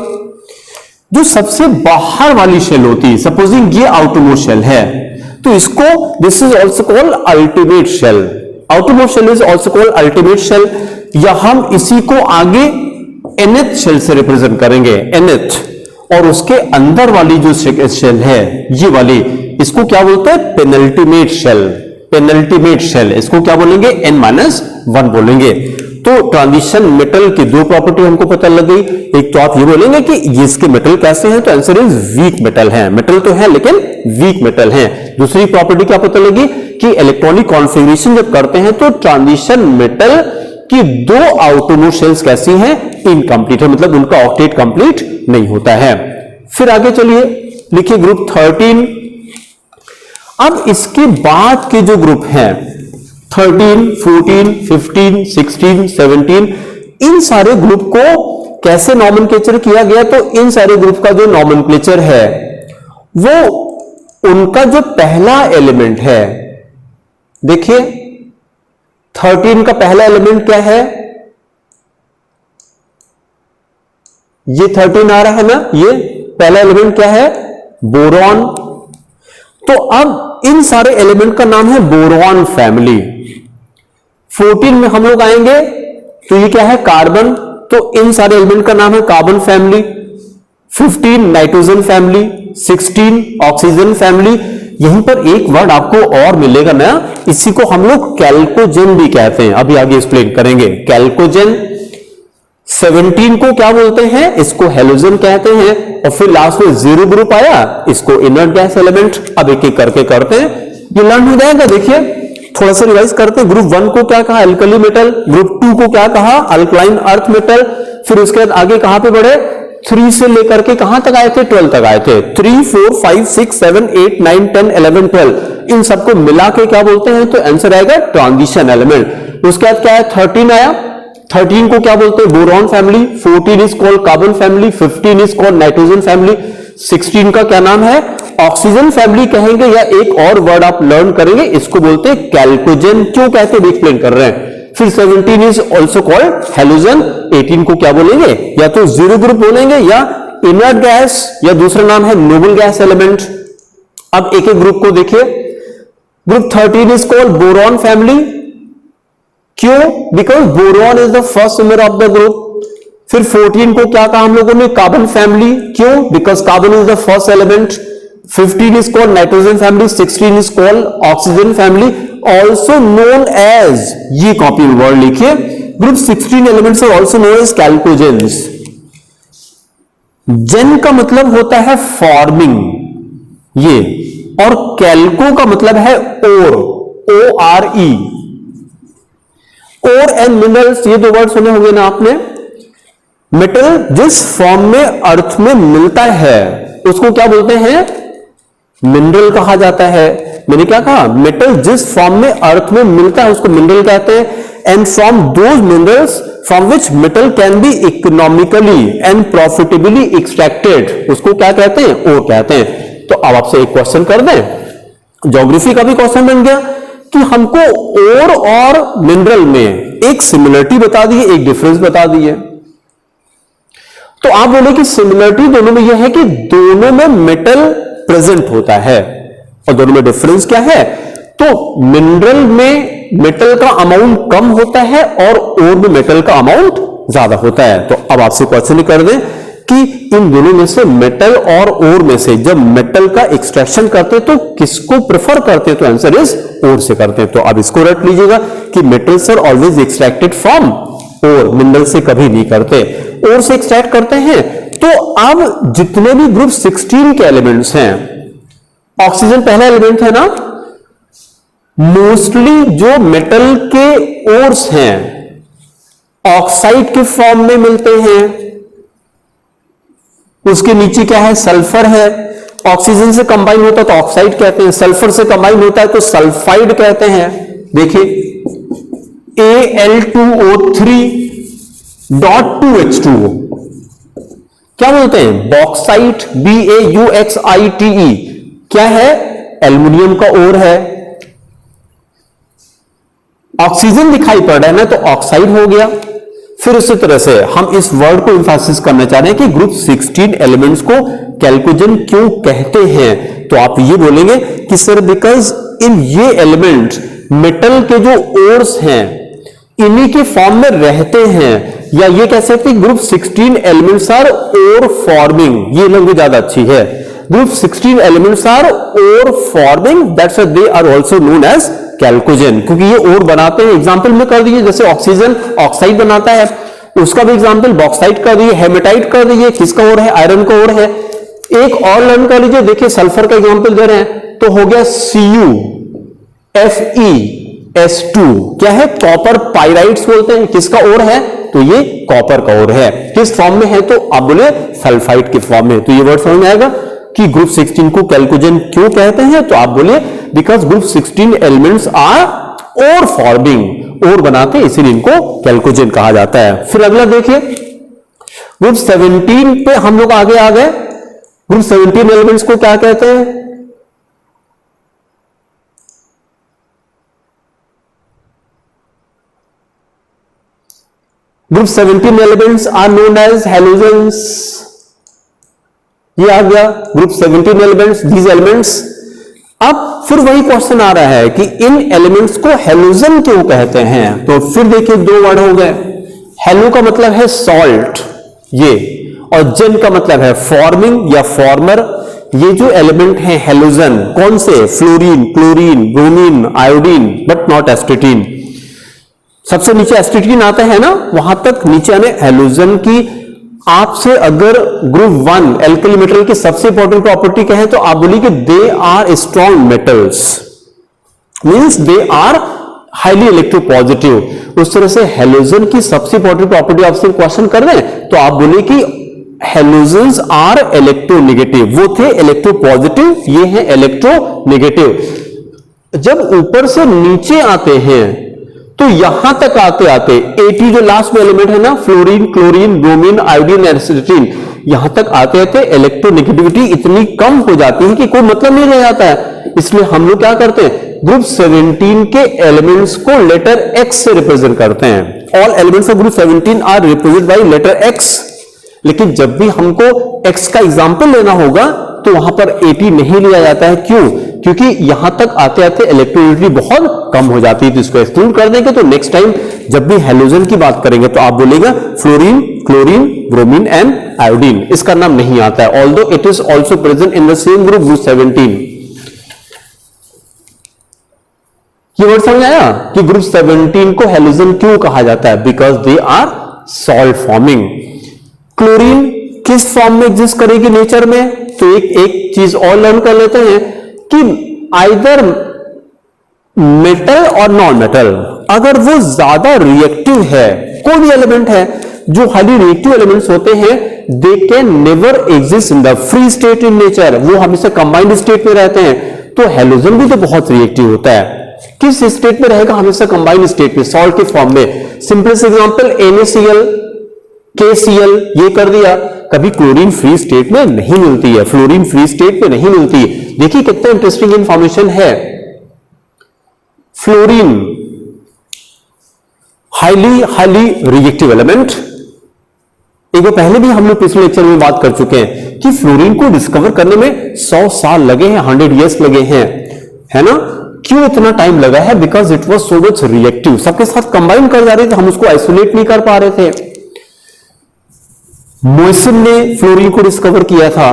जो सबसे बाहर वाली शेल होती है, सपोजिंग ये आउटरमोस्ट शेल है, तो इसको this is also called ultimate shell. Outermost shell is also called ultimate shell, या हम इसी को आगे nth शेल से रिप्रेजेंट करेंगे, nth। और उसके अंदर वाली जो शेल है ये वाली, इसको क्या बोलते हैं, पेनल्टीमेट शेल। पेनल्टीमेट शेल, इसको क्या बोलेंगे, n-1 बोलेंगे। तो ट्रांजिशन मेटल की 2 प्रॉपर्टी हमको पता लग गई। एक तो आप ये बोलेंगे कि इसके मेटल कैसे हैं, तो आंसर इज वीक मेटल है, मेटल तो है लेकिन वीक मेटल है। दूसरी प्रॉपर्टी क्या पता लगी कि इलेक्ट्रॉनिक कॉन्फ़िगरेशन जब करते हैं तो ट्रांजिशन मेटल की 2 आउटरमोस्ट शेल्स कैसी हैं, इनकम्प्लीट है, मतलब उनका ऑक्टेट कंप्लीट नहीं होता है। फिर आगे चलिए, लिखिए ग्रुप 13। अब इसके बाद के जो ग्रुप हैं 13, 14, 15, 16, 17, इन सारे ग्रुप को कैसे नॉमेनक्लेचर किया गया, तो इन सारे ग्रुप का जो नॉमेनक्लेचर है वो उनका जो पहला एलिमेंट है, देखिए 13 का पहला एलिमेंट क्या है, ये 13 आ रहा है ना, ये पहला एलिमेंट क्या है, बोरॉन। तो अब इन सारे एलिमेंट का नाम है बोरॉन फैमिली। 14 में हम लोग आएंगे तो ये क्या है, कार्बन, तो इन सारे एलिमेंट का नाम है carbon family. 15 nitrogen family, 16 oxygen family. यहीं पर एक वर्ड आपको और मिलेगा ना, इसी को हम लोग कैल्कोजेन भी कहते हैं, अभी आगे एक्सप्लेन करेंगे। कैल्कोजेन, 17 को क्या बोलते हैं, इसको हेलोजन कहते हैं। और फिर लास्ट में 0 ग्रुप आया, इसको इनर्ट गैस एलिमेंट। अब एक एक करके करते हैं, ये लर्न हो जाएगा। देखिए थोड़ा सा रिवाइज करते हैं। ग्रुप 1 को क्या कहा, अल्कली मेटल। ग्रुप 2 को क्या कहा, अल्कलाइन अर्थ मेटल। फिर उसके बाद आगे कहां पे बढ़े, 3 से लेकर के कहां तक आए थे, 12 तक आए थे। 3, 4, 5, 6, 7, 8, 9, 10, 11, 12 इन सबको मिला के क्या बोलते हैं, तो आंसर आएगा ट्रांजिशन एलिमेंट। उसके बाद क्या है, 13 आया। 13 को क्या बोलते हैं, boron family. 14 is called carbon family. 15 is called nitrogen family. 16 का क्या नाम है, ऑक्सीजन फैमिली कहेंगे, या एक और वर्ड आप लर्न करेंगे, इसको बोलते हैं कैल्कोजेन। क्यों कहते हैं एक्सप्लेन कर रहे हैं। फिर 17 इज ऑल्सो कॉल्ड हेलोजन। 18 को क्या बोलेंगे, या तो 0 ग्रुप बोलेंगे, या इनर्ट गैस, या दूसरा नाम है नोबल गैस एलिमेंट। अब एक एक ग्रुप को देखिए। Group 13 is called boron family. क्यों, because boron is the first member of the group. फिर 14 को क्या कहा हम लोगों ने, कार्बन फैमिली। क्यों, because carbon is the first element. 15 is called nitrogen family, 16 is called oxygen family, also known as, ये कॉपी वर्ड लिखिए, group 16 elements are also known as chalcogens। Gen का मतलब होता है फॉर्मिंग ये, और कैल्को का मतलब है ओर, ORE। ओर एंड मिनरल्स, ये दो वर्ड सुने होंगे ना आपने। मेटल जिस फॉर्म में अर्थ में मिलता है उसको क्या बोलते हैं, मिनरल कहा जाता है। मैंने क्या कहा, मेटल जिस फॉर्म में अर्थ में मिलता है उसको मिनरल कहते हैं। And from those minerals from which metal can be economically and profitably extracted, उसको क्या कहते हैं, ओर कहते हैं। तो अब आपसे एक क्वेश्चन कर दें, ज्योग्राफी का भी क्वेश्चन बन गया कि हमको ओर और मिनरल में एक सिमिलरिटी बता दी, एक डिफरेंस बता दिए। तो आप बोले कि सिमिलरिटी दोनों में यह है कि दोनों में मेटल प्रेजेंट होता है, और दोनों में डिफरेंस क्या है, तो मिनरल में मेटल का अमाउंट कम होता है और ओर में मेटल का अमाउंट ज्यादा होता है। तो अब आपसे क्वेश्चन कर दें कि इन दोनों में से मेटल और ओर में से जब मेटल का एक्सट्रैक्शन करते हैं तो किसको प्रेफर करते हैं, तो आंसर इज ओर से करते हैं। तो अब इसको रट लीजिएगा कि metals are always extracted from ore, mineral से कभी नहीं करते, ओर से एक्सट्रैक्ट करते हैं। तो अब जितने भी ग्रुप 16 के एलिमेंट्स हैं, ऑक्सीजन पहला एलिमेंट है ना, मोस्टली जो मेटल के ओर्स हैं ऑक्साइड के फॉर्म में मिलते हैं। उसके नीचे क्या है, सल्फर है। ऑक्सीजन से कंबाइन होता है तो ऑक्साइड कहते हैं, सल्फर से कंबाइन होता है तो सल्फाइड कहते हैं। देखिए Al2O3.2H2O क्या बोलते हैं, बॉक्साइट, BAUXITE क्या है, एल्युमिनियम का ओर है। ऑक्सीजन दिखाई पड़ रहा है ना, तो ऑक्साइड हो गया। फिर उसी तरह से हम इस वर्ड को इंफेसिस करना चाह रहे हैं कि ग्रुप 16 एलिमेंट्स को कैल्कोजेन क्यों कहते हैं। तो आप ये बोलेंगे कि सर बिकॉज इन ये एलिमेंट मेटल के जो ओर्स हैं इन्हीं के फॉर्म में रहते हैं, या ये कह सकते हैं group 16 elements are ore forming. ये लैंग्वेज ज्यादा अच्छी है, group 16 elements are ore forming, that's why they are also known as chalcogen, क्योंकि ये ओर बनाते हैं। एग्जांपल में कर दीजिए, जैसे ऑक्सीजन ऑक्साइड बनाता है, उसका भी एग्जांपल बॉक्साइट कर दीजिए, हेमेटाइट कर दीजिए, किसका ओर है, आयरन का ओर है। एक और लर्न कर लीजिए, देखिए सल्फर का एग्जांपल दे रहे हैं तो हो गया CuFeS2, क्या है, कॉपर पाइराइट्स बोलते हैं, किसका ओर है, तो ये कॉपर का ओर है। किस फॉर्म में है, तो आप बोले सल्फाइड के फॉर्म में। तो ये वर्ड समझ में आएगा कि ग्रुप 16 को कैल्कोजेन क्यों कहते हैं, तो आप बोलिए because group 16 elements are ore forming, ore बनाते हैं इसीलिए इनको कैल्कोजेन कहा जाता है। फिर अगला देखिए, ग्रुप 17 पे हम लोग आगे आ गए। ग्रुप 17 एलिमेंट्स को क्या कहते हैं, group 17 elements are known as halogens. ये आ गया ग्रुप 17 एलिमेंट्स, दीज एलिमेंट्स। अब फिर वही क्वेश्चन आ रहा है कि इन एलिमेंट्स को हेलोजन क्यों कहते हैं। तो फिर देखिए दो वर्ड हो गए, हेलो का मतलब है सॉल्ट ये, और जेन का मतलब है फॉर्मिंग या फॉर्मर। ये जो एलिमेंट है हेलोजन, कौन से, fluorine, chlorine, bromine, iodine, but not astatine. सबसे नीचे एसिटिन आता है ना, वहां तक नीचे आने हैलोजन की आपसे अगर ग्रुप 1 एल्कली मेटल की सबसे इंपॉर्टेंट प्रॉपर्टी कहे तो आप बोलिए कि they are strong metals, means they are highly electropositive. उस तरह से हैलोजन की सबसे इंपॉर्टेंट प्रॉपर्टी आपसे क्वेश्चन कर रहे हैं तो आप बोलिए कि हैलोजेंस आर इलेक्ट्रोनेगेटिव, वो थे इलेक्ट्रोपॉजिटिव, ये है इलेक्ट्रोनेगेटिव। जब ऊपर से नीचे आते हैं तो यहां तक आते आते At जो लास्ट में एलिमेंट है ना, फ्लोरीन, क्लोरीन, ब्रोमीन, आयोडीन, एसिटिन, यहां तक आते आते इलेक्ट्रोनेगेटिविटी इतनी कम हो जाती है कि कोई मतलब नहीं रह जाता है। इसलिए हम लोग क्या करते हैं, ग्रुप 17 के एलिमेंट्स को लेटर X से रिप्रेजेंट करते हैं। All elements of group 17 are represent by letter X। लेकिन जब भी हमको X का एग्जाम्पल लेना होगा तो वहां पर At नहीं लिया जाता है। क्यों? क्योंकि यहां तक आते आते इलेक्ट्रोनेगेटिविटी बहुत कम हो जाती है, तो इसको एक्सक्लूड कर देंगे। तो नेक्स्ट टाइम जब भी हैलोजन की बात करेंगे तो आप बोलेगा fluorine, chlorine, bromine and iodine, इसका नाम नहीं आता है, although it is also present in the same group 17। ये वर्ड समझ आया कि ग्रुप 17 को हैलोजन क्यों कहा जाता है? Because they are salt forming. Chlorine किस फॉर्म में एग्जिस्ट करेगी नेचर में? तो एक चीज और लर्न कर लेते हैं कि आइदर मेटल और नॉन मेटल, अगर वो ज्यादा रिएक्टिव है, कोई भी एलिमेंट है जो हाईली रिएक्टिव एलिमेंट्स होते हैं, they can never exist in the free state in nature, वो हमेशा कंबाइंड स्टेट में रहते हैं। तो हैलोजन भी तो बहुत रिएक्टिव होता है, किस स्टेट में रहेगा? हमेशा कंबाइंड स्टेट में, सॉल्ट के फॉर्म में। सिंपलेस्ट एग्जांपल NaCl, KCl, ये कर दिया। कभी क्लोरीन फ्री स्टेट में नहीं मिलती है, फ्लोरीन फ्री स्टेट में नहीं मिलती। देखिए कितना इंटरेस्टिंग इंफॉर्मेशन है। फ्लोरीन हाईली रिएक्टिव एलिमेंट, एक बार पहले भी हम लोग पिछले लेक्चर में बात कर चुके हैं कि फ्लोरीन को डिस्कवर करने में 100 साल लगे हैं, 100 इयर्स लगे हैं, है ना? क्यों इतना टाइम लगा है? Because it was so much reactive, सबके साथ कंबाइन कर जा रहे थे, हम उसको आइसोलेट नहीं कर पा रहे थे। मॉइसन ने फ्लोरीन को डिस्कवर किया था।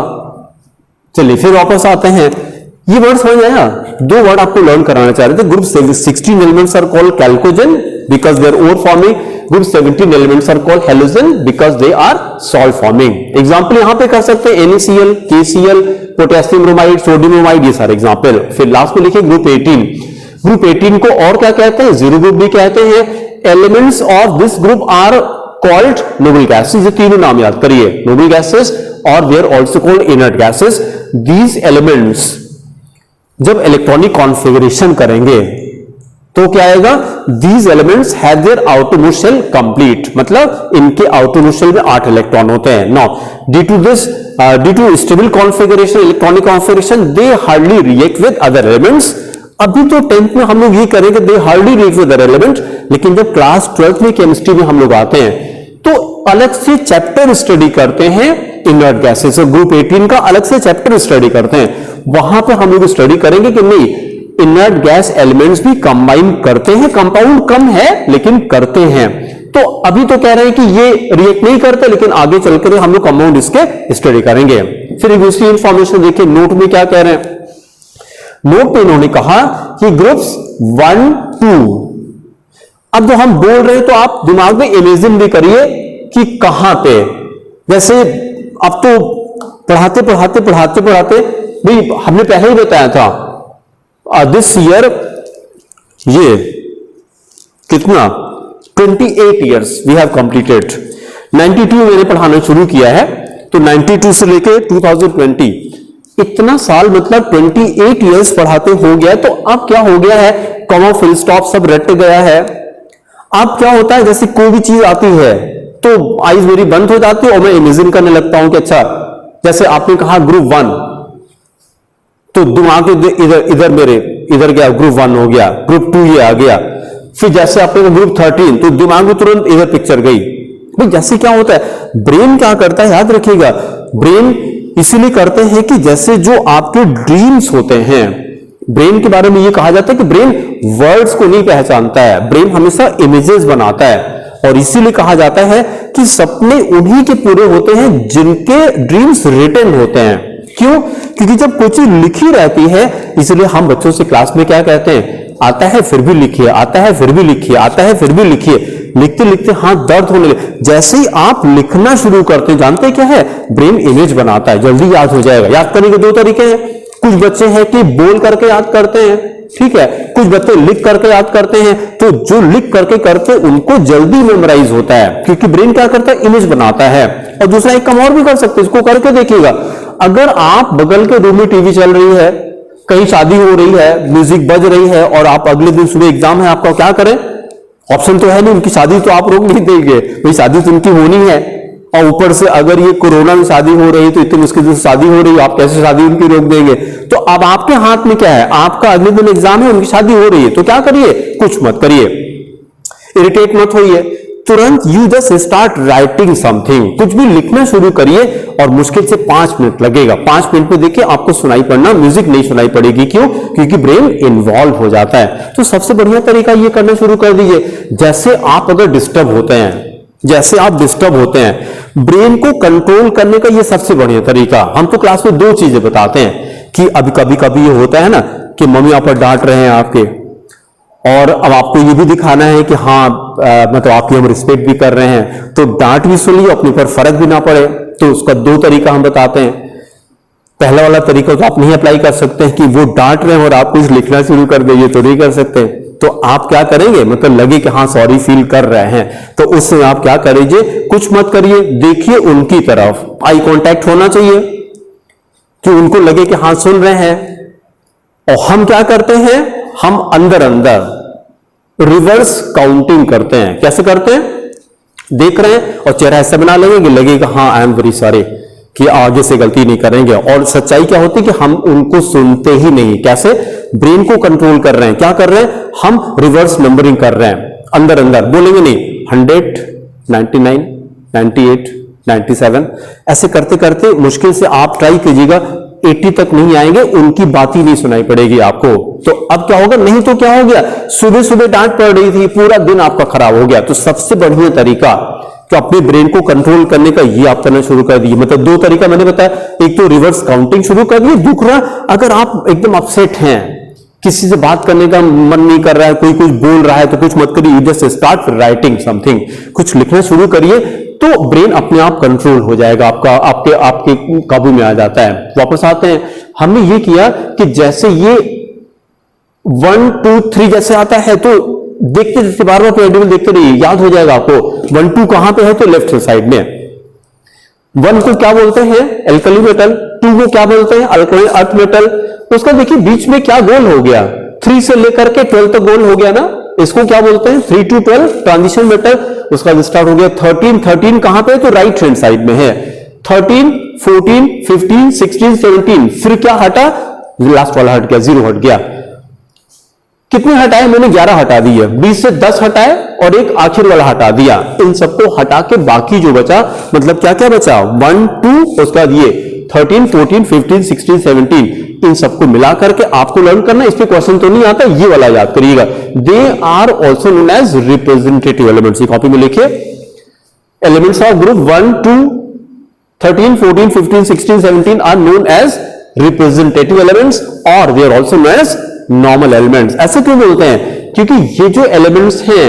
चलिए फिर वापस आते हैं, ये वर्ड समझ आया? दो वर्ड आपको लर्न कराना चाह रहे थे। Group 16 elements are called chalcogen because they are ore forming, group 17 elements are called halogen because they are salt forming. Example यहां पे कर सकते हैं NaCl, KCl, potassium bromide, sodium bromide, ये सारे एग्जांपल। फिर लास्ट में लिखे ग्रुप 18। ग्रुप 18 को और क्या कहते हैं? जीरो ग्रुप भी कहते हैं। Elements of this group are called noble gases, ये तीनों नाम याद करिए, नोबल गैसेस और वे are also called inert gases. These elements जब इलेक्ट्रॉनिक कॉन्फ़िगरेशन करेंगे तो क्या आएगा? These elements have their outermost shell complete, मतलब इनके आउटरमोस्ट शेल में 8 इलेक्ट्रॉन होते हैं। Now due to stable configuration, electronic configuration, they hardly react with other elements. अभी तो 10th में हम लोग ये करेंगे they hardly react with other element, लेकिन जब क्लास 12th में केमिस्ट्री में हम लोग आते हैं तो अलग से चैप्टर स्टडी करते हैं इनर्ट गैसेस। ग्रुप 18 का अलग से चैप्टर स्टडी करते हैं, वहां पे हम लोग स्टडी करेंगे कि नहीं इनर्ट गैस एलिमेंट्स भी कंबाइन करते हैं, कंपाउंड कम है लेकिन करते हैं। तो अभी तो कह रहे हैं कि ये रिएक्ट नहीं करते, लेकिन आगे चलकर हम लोग कंपाउंड इसके स्टडी करेंगे। फिर एक दूसरी इंफॉर्मेशन देखिए, नोट में क्या कह रहे हैं। नोट में इन्होंने कहा कि ग्रुप्स 1, 2, अब जो हम बोल रहे हैं तो आप दिमाग में इमेजिन भी करिए कि कहां पे, जैसे अब तो पढ़ाते भाई हमने पहले ही बताया था दिस ईयर ये कितना 28 इयर्स वी हैव कंप्लीटेड। 92 मैंने पढ़ाना शुरू किया है, तो 92 से लेके 2020 इतना साल, मतलब 28 इयर्स पढ़ाते हो गया। तो अब क्या हो गया है, कॉमा फुल स्टॉप सब रट गया है। अब क्या होता है, जैसे कोई भी चीज आती है तो आईज मेरी बंद हो जाती है और मैं इमेजिन करने लगता हूं कि अच्छा, जैसे आपने कहा ग्रुप 1, तो दिमाग इधर मेरे इधर गया, ग्रुप 1 हो गया, ग्रुप 2 ये आ गया। फिर जैसे आपने कहा ग्रुप 13, तो दिमाग में तुरंत इधर पिक्चर गई। भाई जैसे क्या होता है, ब्रेन क्या करता है याद रखिएगा, ब्रेन इसीलिए करते हैं कि जैसे जो आपके ड्रीम्स होते हैं, ब्रेन के बारे में ये कहा जाता है कि ब्रेन वर्ड्स को नहीं पहचानता है, ब्रेन हमेशा इमेजेस बनाता है। और इसीलिए कहा जाता है कि सपने उन्हीं के पूरे होते हैं जिनके ड्रीम्स रिटन होते हैं। क्यों? क्योंकि जब कोई चीज लिखी रहती है, इसलिए हम बच्चों से क्लास में क्या कहते हैं, आता है फिर भी लिखिए, आता है फिर भी लिखिए, आता है फिर भी लिखिए, लिखते लिखते हाथ दर्द होने लगे। जैसे ही आप लिखना शुरू करते हैं, जानते क्या है, ब्रेन इमेज बनाता है, जल्दी याद हो जाएगा। याद करने के दो तरीके हैं, कुछ बच्चे हैं कि बोल करके याद करते हैं, ठीक है, कुछ बच्चे लिख करके याद करते हैं। तो जो लिख करके करते हैं उनको जल्दी मेमोराइज होता है, क्योंकि ब्रेन क्या करता है, इमेज बनाता है। और दूसरा एक काम और भी कर सकते हैं, इसको करके देखिएगा। अगर आप बगल के रूम में टीवी चल रही है, कहीं शादी हो रही है, म्यूजिक बज रही है और आप अगले दिन सुबह एग्जाम है आपका, क्या करें, ऑप्शन तो है नहीं, उनकी शादी तो आप रोक नहीं देंगे, भाई शादी तो उनकी होनी है। और ऊपर से अगर ये कोरोना में शादी हो रही है तो इतनी मुश्किल से शादी हो रही है, आप कैसे शादी उनकी रोक देंगे। तो अब आपके हाथ में क्या है, आपका अगले दिन एग्जाम है, उनकी शादी हो रही है, तो क्या करिए, कुछ मत करिए, इरिटेट मत होइए, तुरंत you just start writing something, कुछ भी लिखना शुरू करिए। और मुश्किल से 5 मिनट लगेगा, 5 मिनट में देखिए आपको सुनाई पड़ना, म्यूजिक नहीं सुनाई पड़ेगी। क्यों, क्योंकि ब्रेन इन्वॉल्व हो जाता है। तो सबसे बढ़िया तरीका ये करना शुरू कर दीजिए। जैसे आप अगर डिस्टर्ब होते हैं, जैसे आप डिस्टर्ब होते हैं, ब्रेन को कंट्रोल करने का ये सबसे बढ़िया तरीका, हम तो क्लास में 2 चीजें बताते हैं कि अभी कभी कभी ये होता है ना कि मम्मी पापा डांट रहे हैं आपके, और अब आपको ये भी दिखाना है कि हाँ मतलब आपकी हम रिस्पेक्ट भी कर रहे हैं, तो डांट भी सुन ली, अपने पर फर्क भी ना पड़े। तो उसका 2 तरीका हम बताते हैं। पहला वाला तरीका तो आप नहीं अप्लाई कर सकते हैं कि वो डांट रहे हैं और आप कुछ लिखना शुरू कर देंगे, तो नहीं कर सकते। तो आप क्या करेंगे, मतलब लगे कि हाँ सॉरी फील कर रहे हैं, तो उससे आप क्या करिए, कुछ मत करिए, देखिए उनकी तरफ, आई कांटेक्ट होना चाहिए कि उनको लगे कि हाँ सुन रहे हैं। और हम क्या करते हैं, हम अंदर अंदर रिवर्स काउंटिंग करते हैं। कैसे करते हैं, देख रहे हैं और चेहरा ऐसा बना लेंगे, लगेगा हाँ आई एम वेरी सॉरी, कि आगे से गलती नहीं करेंगे। और सच्चाई क्या होती है कि हम उनको सुनते ही नहीं। कैसे, ब्रेन को कंट्रोल कर रहे हैं, क्या कर रहे हैं, हम रिवर्स नंबरिंग कर रहे हैं, अंदर अंदर बोलेंगे नहीं 100, 99, 98, 97, ऐसे करते करते मुश्किल से आप ट्राई कीजिएगा 80 तक नहीं आएंगे, उनकी बात ही नहीं सुनाई पड़ेगी आपको। तो अब क्या होगा, नहीं तो क्या हो गया, सुबह सुबह डांट पड़ रही थी, पूरा दिन आपका खराब हो गया। तो सबसे बढ़िया तरीका तो अपने ब्रेन को कंट्रोल करने का ये आप करना शुरू कर दीजिए। मतलब 2 तरीका मैंने बताया, एक तो रिवर्स काउंटिंग शुरू कर दिए। दूसरा, अगर आप एकदम अपसेट हैं, किसी से बात करने का मन नहीं कर रहा है, कोई कुछ बोल रहा है, तो कुछ मत करिए, जस्ट स्टार्ट राइटिंग समथिंग, कुछ लिखना शुरू करिए, तो ब्रेन अपने आप कंट्रोल हो जाएगा, आपका आपके आपके काबू में आ जाता है। वापस आते हैं, हमने ये किया कि जैसे ये 1 2 3 जैसे आता है, तो देखते देखते बार बार प्रेडिक्टेबल देखते रहिए, याद हो जाएगा आपको। 1 2 कहां पे है, तो लेफ्ट साइड में। 1 को क्या बोलते हैं, एल्कली मेटल, 2 को क्या बोलते हैं, अल्कलाइन अर्थ मेटल। तो उसका देखिए बीच में क्या गोल हो गया, 3 से लेकर के 12 तक गोल हो गया ना, इसको क्या बोलते हैं, 3 to 12 ट्रांजिशन मेटल। उसका स्टार्ट हो गया 13 कहां पे है, तो राइट हैंड साइड में है। 13 14 15 16 17, फिर क्या हटा, लास्ट वाला हट गया, 0 हट गया। कितने हटाए, मैंने 11 हटा दिए, 20 से 10 हटाए और एक आखिर वाला हटा दिया। इन सबको हटा के बाकी जो बचा, मतलब क्या क्या बचा, 1 2, उसका ये 13 14 15 16 17, इन सबको मिला करके आपको लर्न करना। इस पे क्वेश्चन तो नहीं आता, ये वाला याद करिएगा। They are also known as representative elements. Copy में लिखिए, elements of group 1 2 13 14 15 16 17 are known as representative elements और they are also known as normal elements. ऐसे क्यों बोलते हैं, क्योंकि ये जो एलिमेंट्स हैं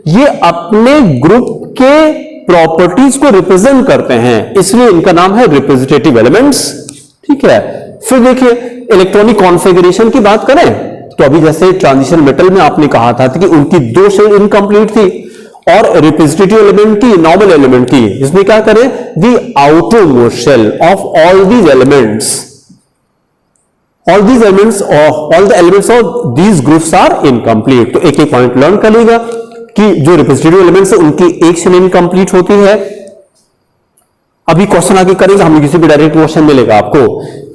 ये अपने ग्रुप के प्रॉपर्टीज को रिप्रेजेंट करते हैं, इसलिए इनका नाम है रिप्रेजेंटेटिव एलिमेंट्स। ठीक है, फिर देखिए इलेक्ट्रॉनिक कॉन्फ़िगरेशन की बात करें तो अभी जैसे ट्रांजिशन मेटल में आपने कहा था कि उनकी 2 शेल इनकम्प्लीट थी और रिप्रेजेंटेटिव एलिमेंट की, नॉर्मल एलिमेंट की। इसमें क्या करें, the outermost shell of all these elements, all these elements or all the elements of these groups are incomplete। तो एक एक पॉइंट लर्न कर लीजिएगा कि जो रिप्रेजेंटेटिव एलिमेंट्स है उनकी एक शेल इनकम्प्लीट होती है। अभी क्वेश्चन आगे करेंगे हम, किसी भी डायरेक्ट क्वेश्चन मिलेगा आपको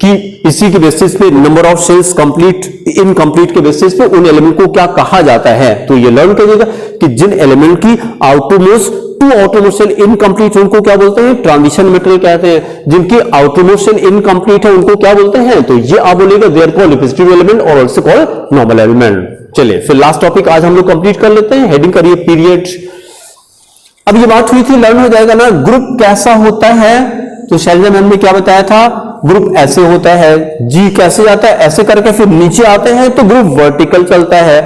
कि इसी के बेसिस पे number of shells complete incomplete के बेसिस पे उन एलिमेंट को क्या कहा जाता है। तो ये लर्न करिएगा कि जिन एलिमेंट की आउटरमोस्ट 2 आउटरमोस्ट शेल इनकम्प्लीट उनको क्या बोलते हैं, ट्रांजिशन मेटल कहते हैं। जिनकी आउटरमोस्ट शेल इनकम्प्लीट है उनको क्या बोलते हैं, तो ये आप बोलेगा they are called representative element और आल्सो कॉल्ड नॉर्मल एलिमेंट। चलिए फिर लास्ट टॉपिक आज हम लोग कंप्लीट कर लेते हैं, हेडिंग करिए पीरियड। अब ये बात हुई थी, लर्न हो जाएगा ना ग्रुप कैसा होता है। तो शैलजा मैम ने क्या बताया था, ग्रुप ऐसे होता है, जी कैसे जाता है ऐसे करके फिर नीचे आते हैं तो ग्रुप वर्टिकल चलता है।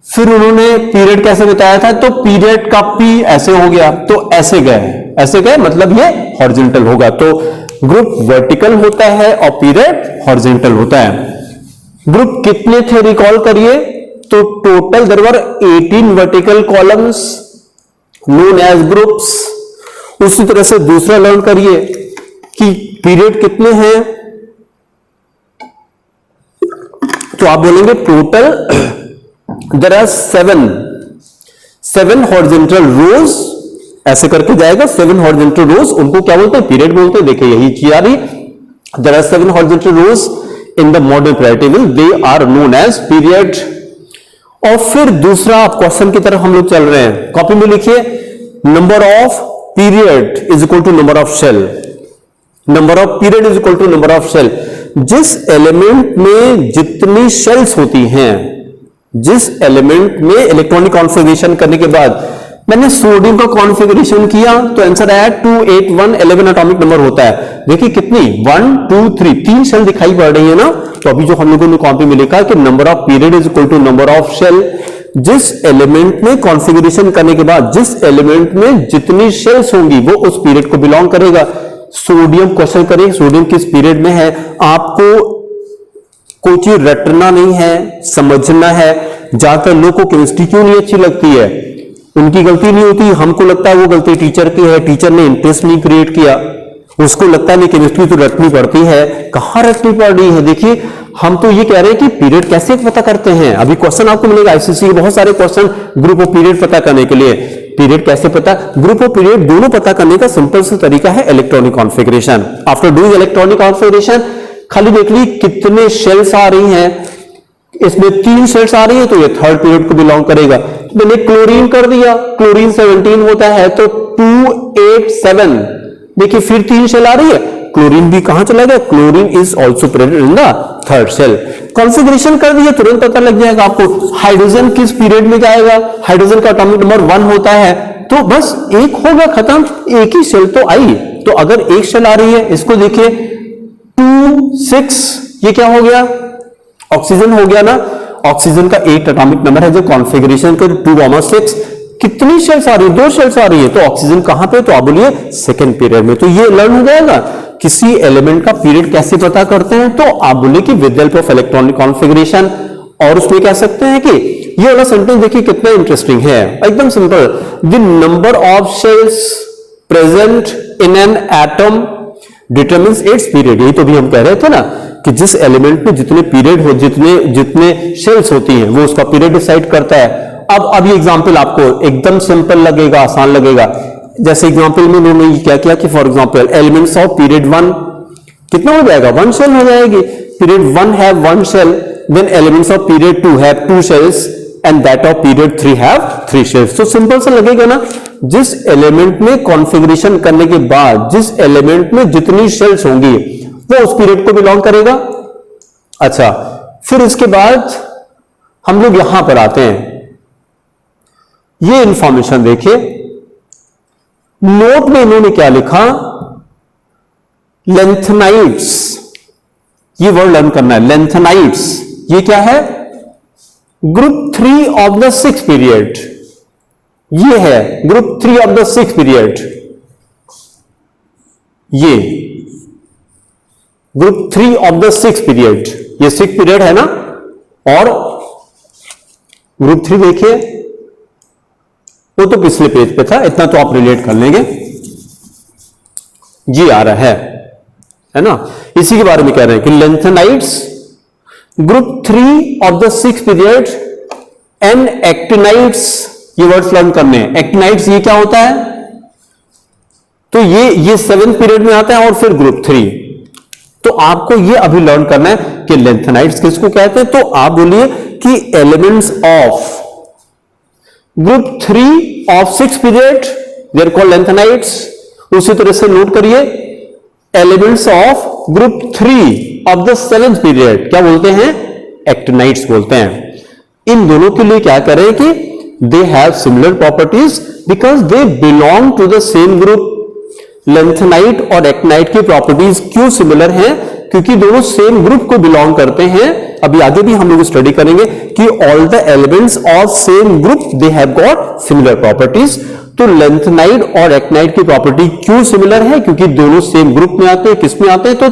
फिर उन्होंने पीरियड कैसे बताया था, तो पीरियड का पी ऐसे हो गया तो ऐसे गए मतलब ये हॉरिजॉन्टल होगा। तो ग्रुप वर्टिकल होता है और पीरियड हॉरिजॉन्टल होता है। ग्रुप कितने थे रिकॉल करिए, तो total there were 18 vertical columns known as groups. उसी तरह से दूसरा लर्न करिए कि पीरियड कितने हैं, तो आप बोलेंगे टोटल देयर आर 7 हॉरिजॉन्टल रोज, ऐसे करके जाएगा 7 हॉरिजॉन्टल रोज, उनको क्या बोलते हैं, पीरियड बोलते हैं। देखिए यही चीज आ रही, there are 7 horizontal rows in the modern period table, they are known as period. और फिर दूसरा क्वेश्चन की तरफ हम लोग चल रहे हैं, कॉपी में लिखिए number of period is equal to number of shell. Number of period is equal to number of shell. जिस एलिमेंट में जितनी शेल्स होती हैं, जिस एलिमेंट में इलेक्ट्रॉनिक कॉन्फ़िगरेशन करने के बाद मैंने सोडियम का कॉन्फ़िगरेशन किया तो आंसर आया 2 8 1 11 एटॉमिक नंबर होता है। देखिए कितनी 1 2 3 3 शेल दिखाई पड़ रही है ना। तो अभी जो हम लोगों ने कॉपी में लिखा कि number of period is equal to number of shell. जिस एलिमेंट में कॉन्फ़िगरेशन करने के बाद जिस एलिमेंट में जितनी शेल्स होंगी वो उस पीरियड को बिलोंग करेगा। सोडियम क्वेश्चन करें, सोडियम किस पीरियड में है, आपको कोई चीज रटना नहीं है, समझना है। ज्यादातर लोग को केमिस्ट्री क्यों नहीं अच्छी लगती है, उनकी गलती नहीं होती, हमको लगता है वो गलती टीचर की है, टीचर ने इंटरेस्ट नहीं क्रिएट किया, उसको लगता नहीं केमिस्ट्री तो रटनी पड़ती है। कहां रटनी पड़ रही है, देखिए हम तो ये कह रहे हैं कि पीरियड कैसे पता करते हैं। अभी क्वेश्चन आपको मिलेगा आईसीसी के बहुत सारे क्वेश्चन ग्रुप ऑफ पीरियड पता करने के लिए। पीरियड कैसे पता, ग्रुप ऑफ पीरियड दोनों पता करने का सिंपल सा तरीका है electronic configuration. After doing electronic configuration खाली देख ली कितने शेल्स आ रही हैं, इसमें 3 शेल्स आ रही है तो ये थर्ड पीरियड को बिलोंग करेगा। मैंने क्लोरीन कर दिया, क्लोरीन 17 होता है तो 2 8 7। देखिए फिर 3 शेल आ रही है, क्लोरीन भी कहां चला गया, chlorine is also present in the third shell. Configuration कर दिया तुरंत पता लग जाएगा आपको हाइड्रोजन किस पीरियड में जाएगा। हाइड्रोजन का एटॉमिक नंबर 1 होता है तो बस एक होगा खत्म, एक ही शेल तो आई। तो अगर एक शेल आ रही है, इसको देखिए 2 6, ये क्या हो गया, ऑक्सीजन हो गया ना। ऑक्सीजन का 8 एटॉमिक नंबर है जो कॉन्फ़िगरेशन के 2 6। कितनी शेल्स आ रही है, 2 शेल्स आ रही है, तो ऑक्सीजन कहां पे, तो आप बोलिए सेकंड पीरियड में। तो ये लर्न हो जाएगा किसी एलिमेंट का पीरियड कैसे पता करते हैं। तो आप बोलिए कि with help of electronic configuration. और उसमें कह सकते हैं कि ये वाला सेंटेंस देखिए कितना इंटरेस्टिंग है, एकदम simple. The number of shells present in an atom determines it's period. यही तो भी हम कह रहे थे ना कि जिस एलिमेंट में जितने पीरियड हो, जितने शेल्स होती हैं वो उसका पीरियड डिसाइड करता है। अब ये एग्जांपल आपको एकदम सिंपल लगेगा, आसान लगेगा। जैसे एग्जांपल में उन्होंने क्या किया कि for example elements of period 1 कितना हो जाएगा, 1 शेल हो जाएगी। Period 1 have 1 shell, then elements of period 2 have 2 shells and that of period 3 have 3 shells. तो सिंपल सा लगेगा ना, जिस एलिमेंट में कॉन्फ़िगरेशन करने के बाद जिस एलिमेंट में जितनी शेल्स होंगी वो उस पीरियड को बिलोंग करेगा। अच्छा, फिर इसके बाद हम लोग यहां पर आते हैं, ये इंफॉर्मेशन देखिए, नोट में इन्होंने क्या लिखा, लेंथेनाइड्स, ये वर्ड लर्न करना है, लेंथेनाइड्स। ये क्या है, group 3 of the 6th period. ये है group 3 of the 6th period, ये group 3 of the 6th period, ये 6th पीरियड है ना। और ग्रुप 3 देखिए, वो तो पिछले पेज पे था, इतना तो आप रिलेट कर लेंगे, ये आ रहा है ना। इसी के बारे में कह रहे हैं कि lanthanides group 3 of the 6th period and actinides, ये वर्ड्स लर्न करने हैं। एक्टिनाइड्स ये क्या होता है, तो ये 7th पीरियड में आता है और फिर ग्रुप 3। तो आपको ये अभी लर्न करना है कि लेंथेनाइड्स किसको कहते हैं। तो आप बोलिए कि elements of group 3 of 6th period they are called lanthanides. उसी तरह से नोट करिए, elements of group 3 of the 7th period क्या बोलते हैं, एक्टिनाइड्स बोलते हैं। इन दोनों के लिए क्या करें कि they have similar properties because they belong to the same group. Lanthanide और एक्टिनाइट की प्रॉपर्टीज क्यों सिमिलर हैं? क्योंकि दोनों सेम ग्रुप को बिलोंग करते हैं। अभी आगे भी हम लोग स्टडी करेंगे कि all the elements of same group they have got similar properties. तो लेंथेनाइट और एक्टिनाइट की प्रॉपर्टी क्यों सिमिलर है? क्योंकि दोनों सेम ग्रुप में आते हैं। किस में आते हैं? तो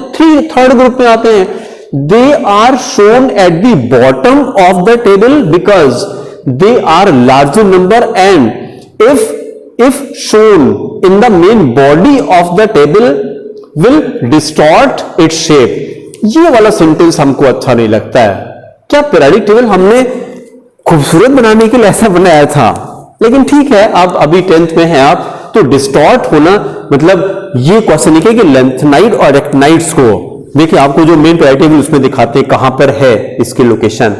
थर्ड ग्रुप में आते हैं। They are shown at the bottom of the table because they are larger number and if shown in the main body of the table will distort its shape। ये वाला सेंटेंस हमको अच्छा नहीं लगता है। क्या पीरियोडिक टेबल हमने खूबसूरत बनाने के लिए ऐसा बनाया था? लेकिन ठीक है, आप अभी 10th में हैं आप, तो डिस्टॉर्ट होना मतलब ये क्वेश्चन लिखे कि लेंथेनाइट और एक्टिनाइट्स को देखिए, आपको जो मेन पीरियोडिक टेबल उसमें दिखाते हैं कहां पर है इसकी लोकेशन।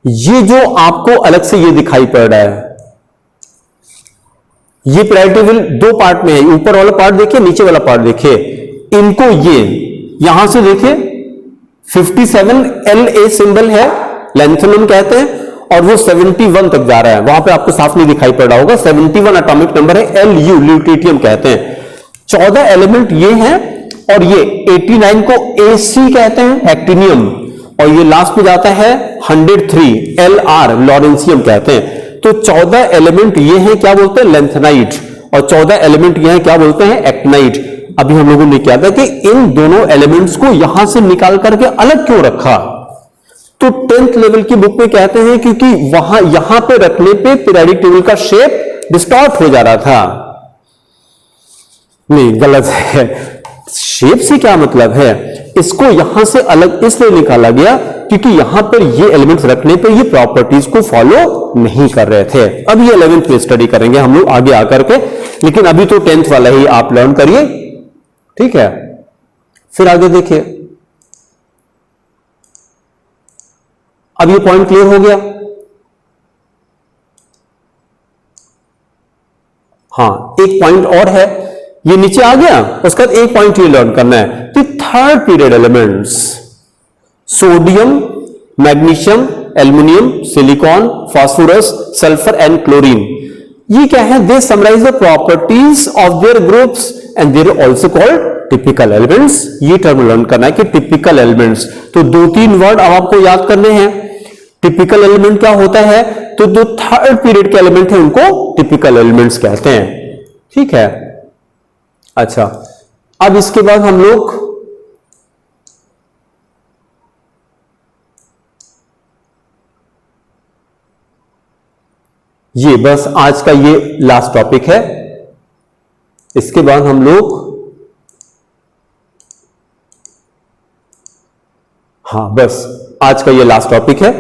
ये जो आपको अलग से ये दिखाई पड़ रहा है, ये पीरियोडिक टेबल दो पार्ट में है। ऊपर वाला पार्ट देखिए, नीचे वाला पार्ट देखिए। इनको ये यहां से देखिए 57 LA सिंबल है, लेंथेनम कहते हैं, और वो 71 तक जा रहा है। वहां पे आपको साफ नहीं दिखाई पड़ रहा होगा, 71 एटॉमिक नंबर है, LU ल्यूटेटियम कहते हैं। 14 एलिमेंट ये हैं, और ये 89 को AC कहते हैं, एक्टिनियम, और ये लास्ट में जाता है 103 LR लॉरेंसियम कहते हैं। तो 14 एलिमेंट ये हैं, क्या बोलते हैं? लेंथेनाइट, और 14 एलिमेंट ये हैं, क्या बोलते हैं? एक्टिनाइट। अभी हम लोगों ने क्या था कि इन दोनों एलिमेंट्स को यहां से निकाल करके अलग क्यों रखा? तो 10th लेवल की बुक में कहते हैं क्योंकि वहां यहां पे रखने पे पीरियोडिक टेबल का शेप डिस्टॉर्ट हो जा रहा था। नहीं, गलत है। शेप से क्या मतलब है? इसको यहां से अलग इसलिए निकाला गया क्योंकि यहां पर ये एलिमेंट्स रखने पे ये प्रॉपर्टीज को फॉलो नहीं कर रहे थे। अब ये 11th में स्टडी करेंगे हम लोग आगे आकर के, लेकिन अभी तो 10th वाला ही आप लर्न करिए, ठीक है? फिर आगे देखिए, अब ये पॉइंट क्लियर हो गया? हाँ, एक पॉइंट और है, ये नीचे आ गया, उसका एक पॉइंट ये लर्न करना है। तो third period elements sodium, magnesium, aluminium, silicon, phosphorus, sulphur and chlorine, ये क्या है? They summarise the properties of their groups and they're also called typical elements. ये टर्म लर्न करना है कि टिपिकल एलिमेंट्स। तो 2-3 वर्ड अब आपको याद करने हैं। टिपिकल एलिमेंट क्या होता है? तो जो थर्ड पीरियड के एलिमेंट है उनको टिपिकल एलिमेंट्स कहते हैं, ठीक है? अच्छा, अब इसके बाद हम लोग ये बस आज का ये लास्ट टॉपिक है। इसके बाद हम लोग बस आज का ये लास्ट टॉपिक है।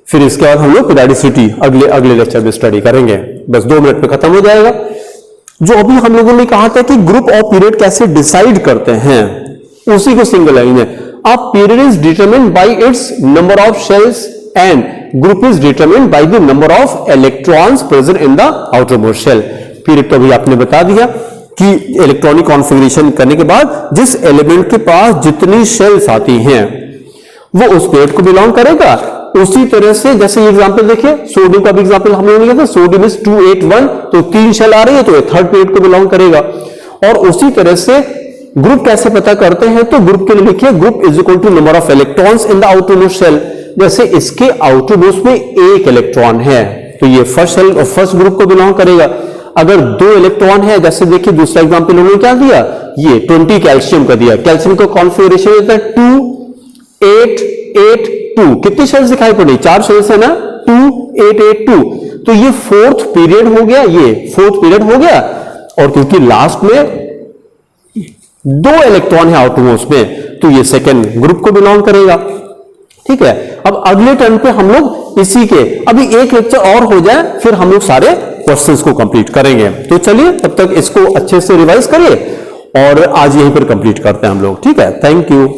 फिर इसके बाद हम लोग पीरियोडिसिटी अगले लेक्चर में स्टडी करेंगे। बस 2 मिनट में खत्म हो जाएगा। जो अभी हम लोगों ने कहा था कि ग्रुप ऑफ पीरियड कैसे डिसाइड करते हैं, उसी को सिंगल लाइन है। A period is determined by its number of shells and group is determined by the number of electrons present in the outermost shell. Period तो अभी आपने बता दिया कि इलेक्ट्रॉनिक कॉन्फ़िगरेशन करने के बाद जिस एलिमेंट के पास जितनी शेल्स आती हैं वो उस पीरियड को बिलोंग करेगा। उसी तरह से जैसे ये एग्जांपल देखिए, सोडियम का भी एग्जांपल हम लोगों ने लिया था, सोडियम इज 281, तो 3 शेल आ रही है, तो ये थर्ड पीरियड को बिलोंग करेगा। और उसी तरह से ग्रुप कैसे पता करते हैं? तो ग्रुप के लिए लिखिए group is equal to number of electrons in the outermost shell. जैसे इसके आउटरमोस्ट में 1 इलेक्ट्रॉन है, तो ये फर्स्ट शेल और फर्स्ट ग्रुप को बिलोंग करेगा। अगर 2 इलेक्ट्रॉन है, जैसे देखिए दूसरा एग्जांपल उन्होंने क्या दिया, ये 20 कैल्शियम का दिया। कैल्शियम का कॉन्फ़िगरेशन होता है 2 8 8 2। कितनी शेल्स दिखाई पड़ी? 4 शेल्स है ना, 2 8 8 2। तो ये फोर्थ पीरियड हो गया, ये फोर्थ पीरियड हो गया। और क्योंकि लास्ट में 2 इलेक्ट्रॉन है आउटरमोस्ट में, तो ये सेकेंड ग्रुप को बिलोंग करेगा, ठीक है? अब अगले टर्न पे हम लोग इसी के अभी एक लेक्चर और हो जाए, फिर हम लोग सारे क्वेश्चंस को कंप्लीट करेंगे। तो चलिए तब तक इसको अच्छे से रिवाइज करिए और आज यहीं पर कंप्लीट करते हैं हम लोग, ठीक है? Thank you.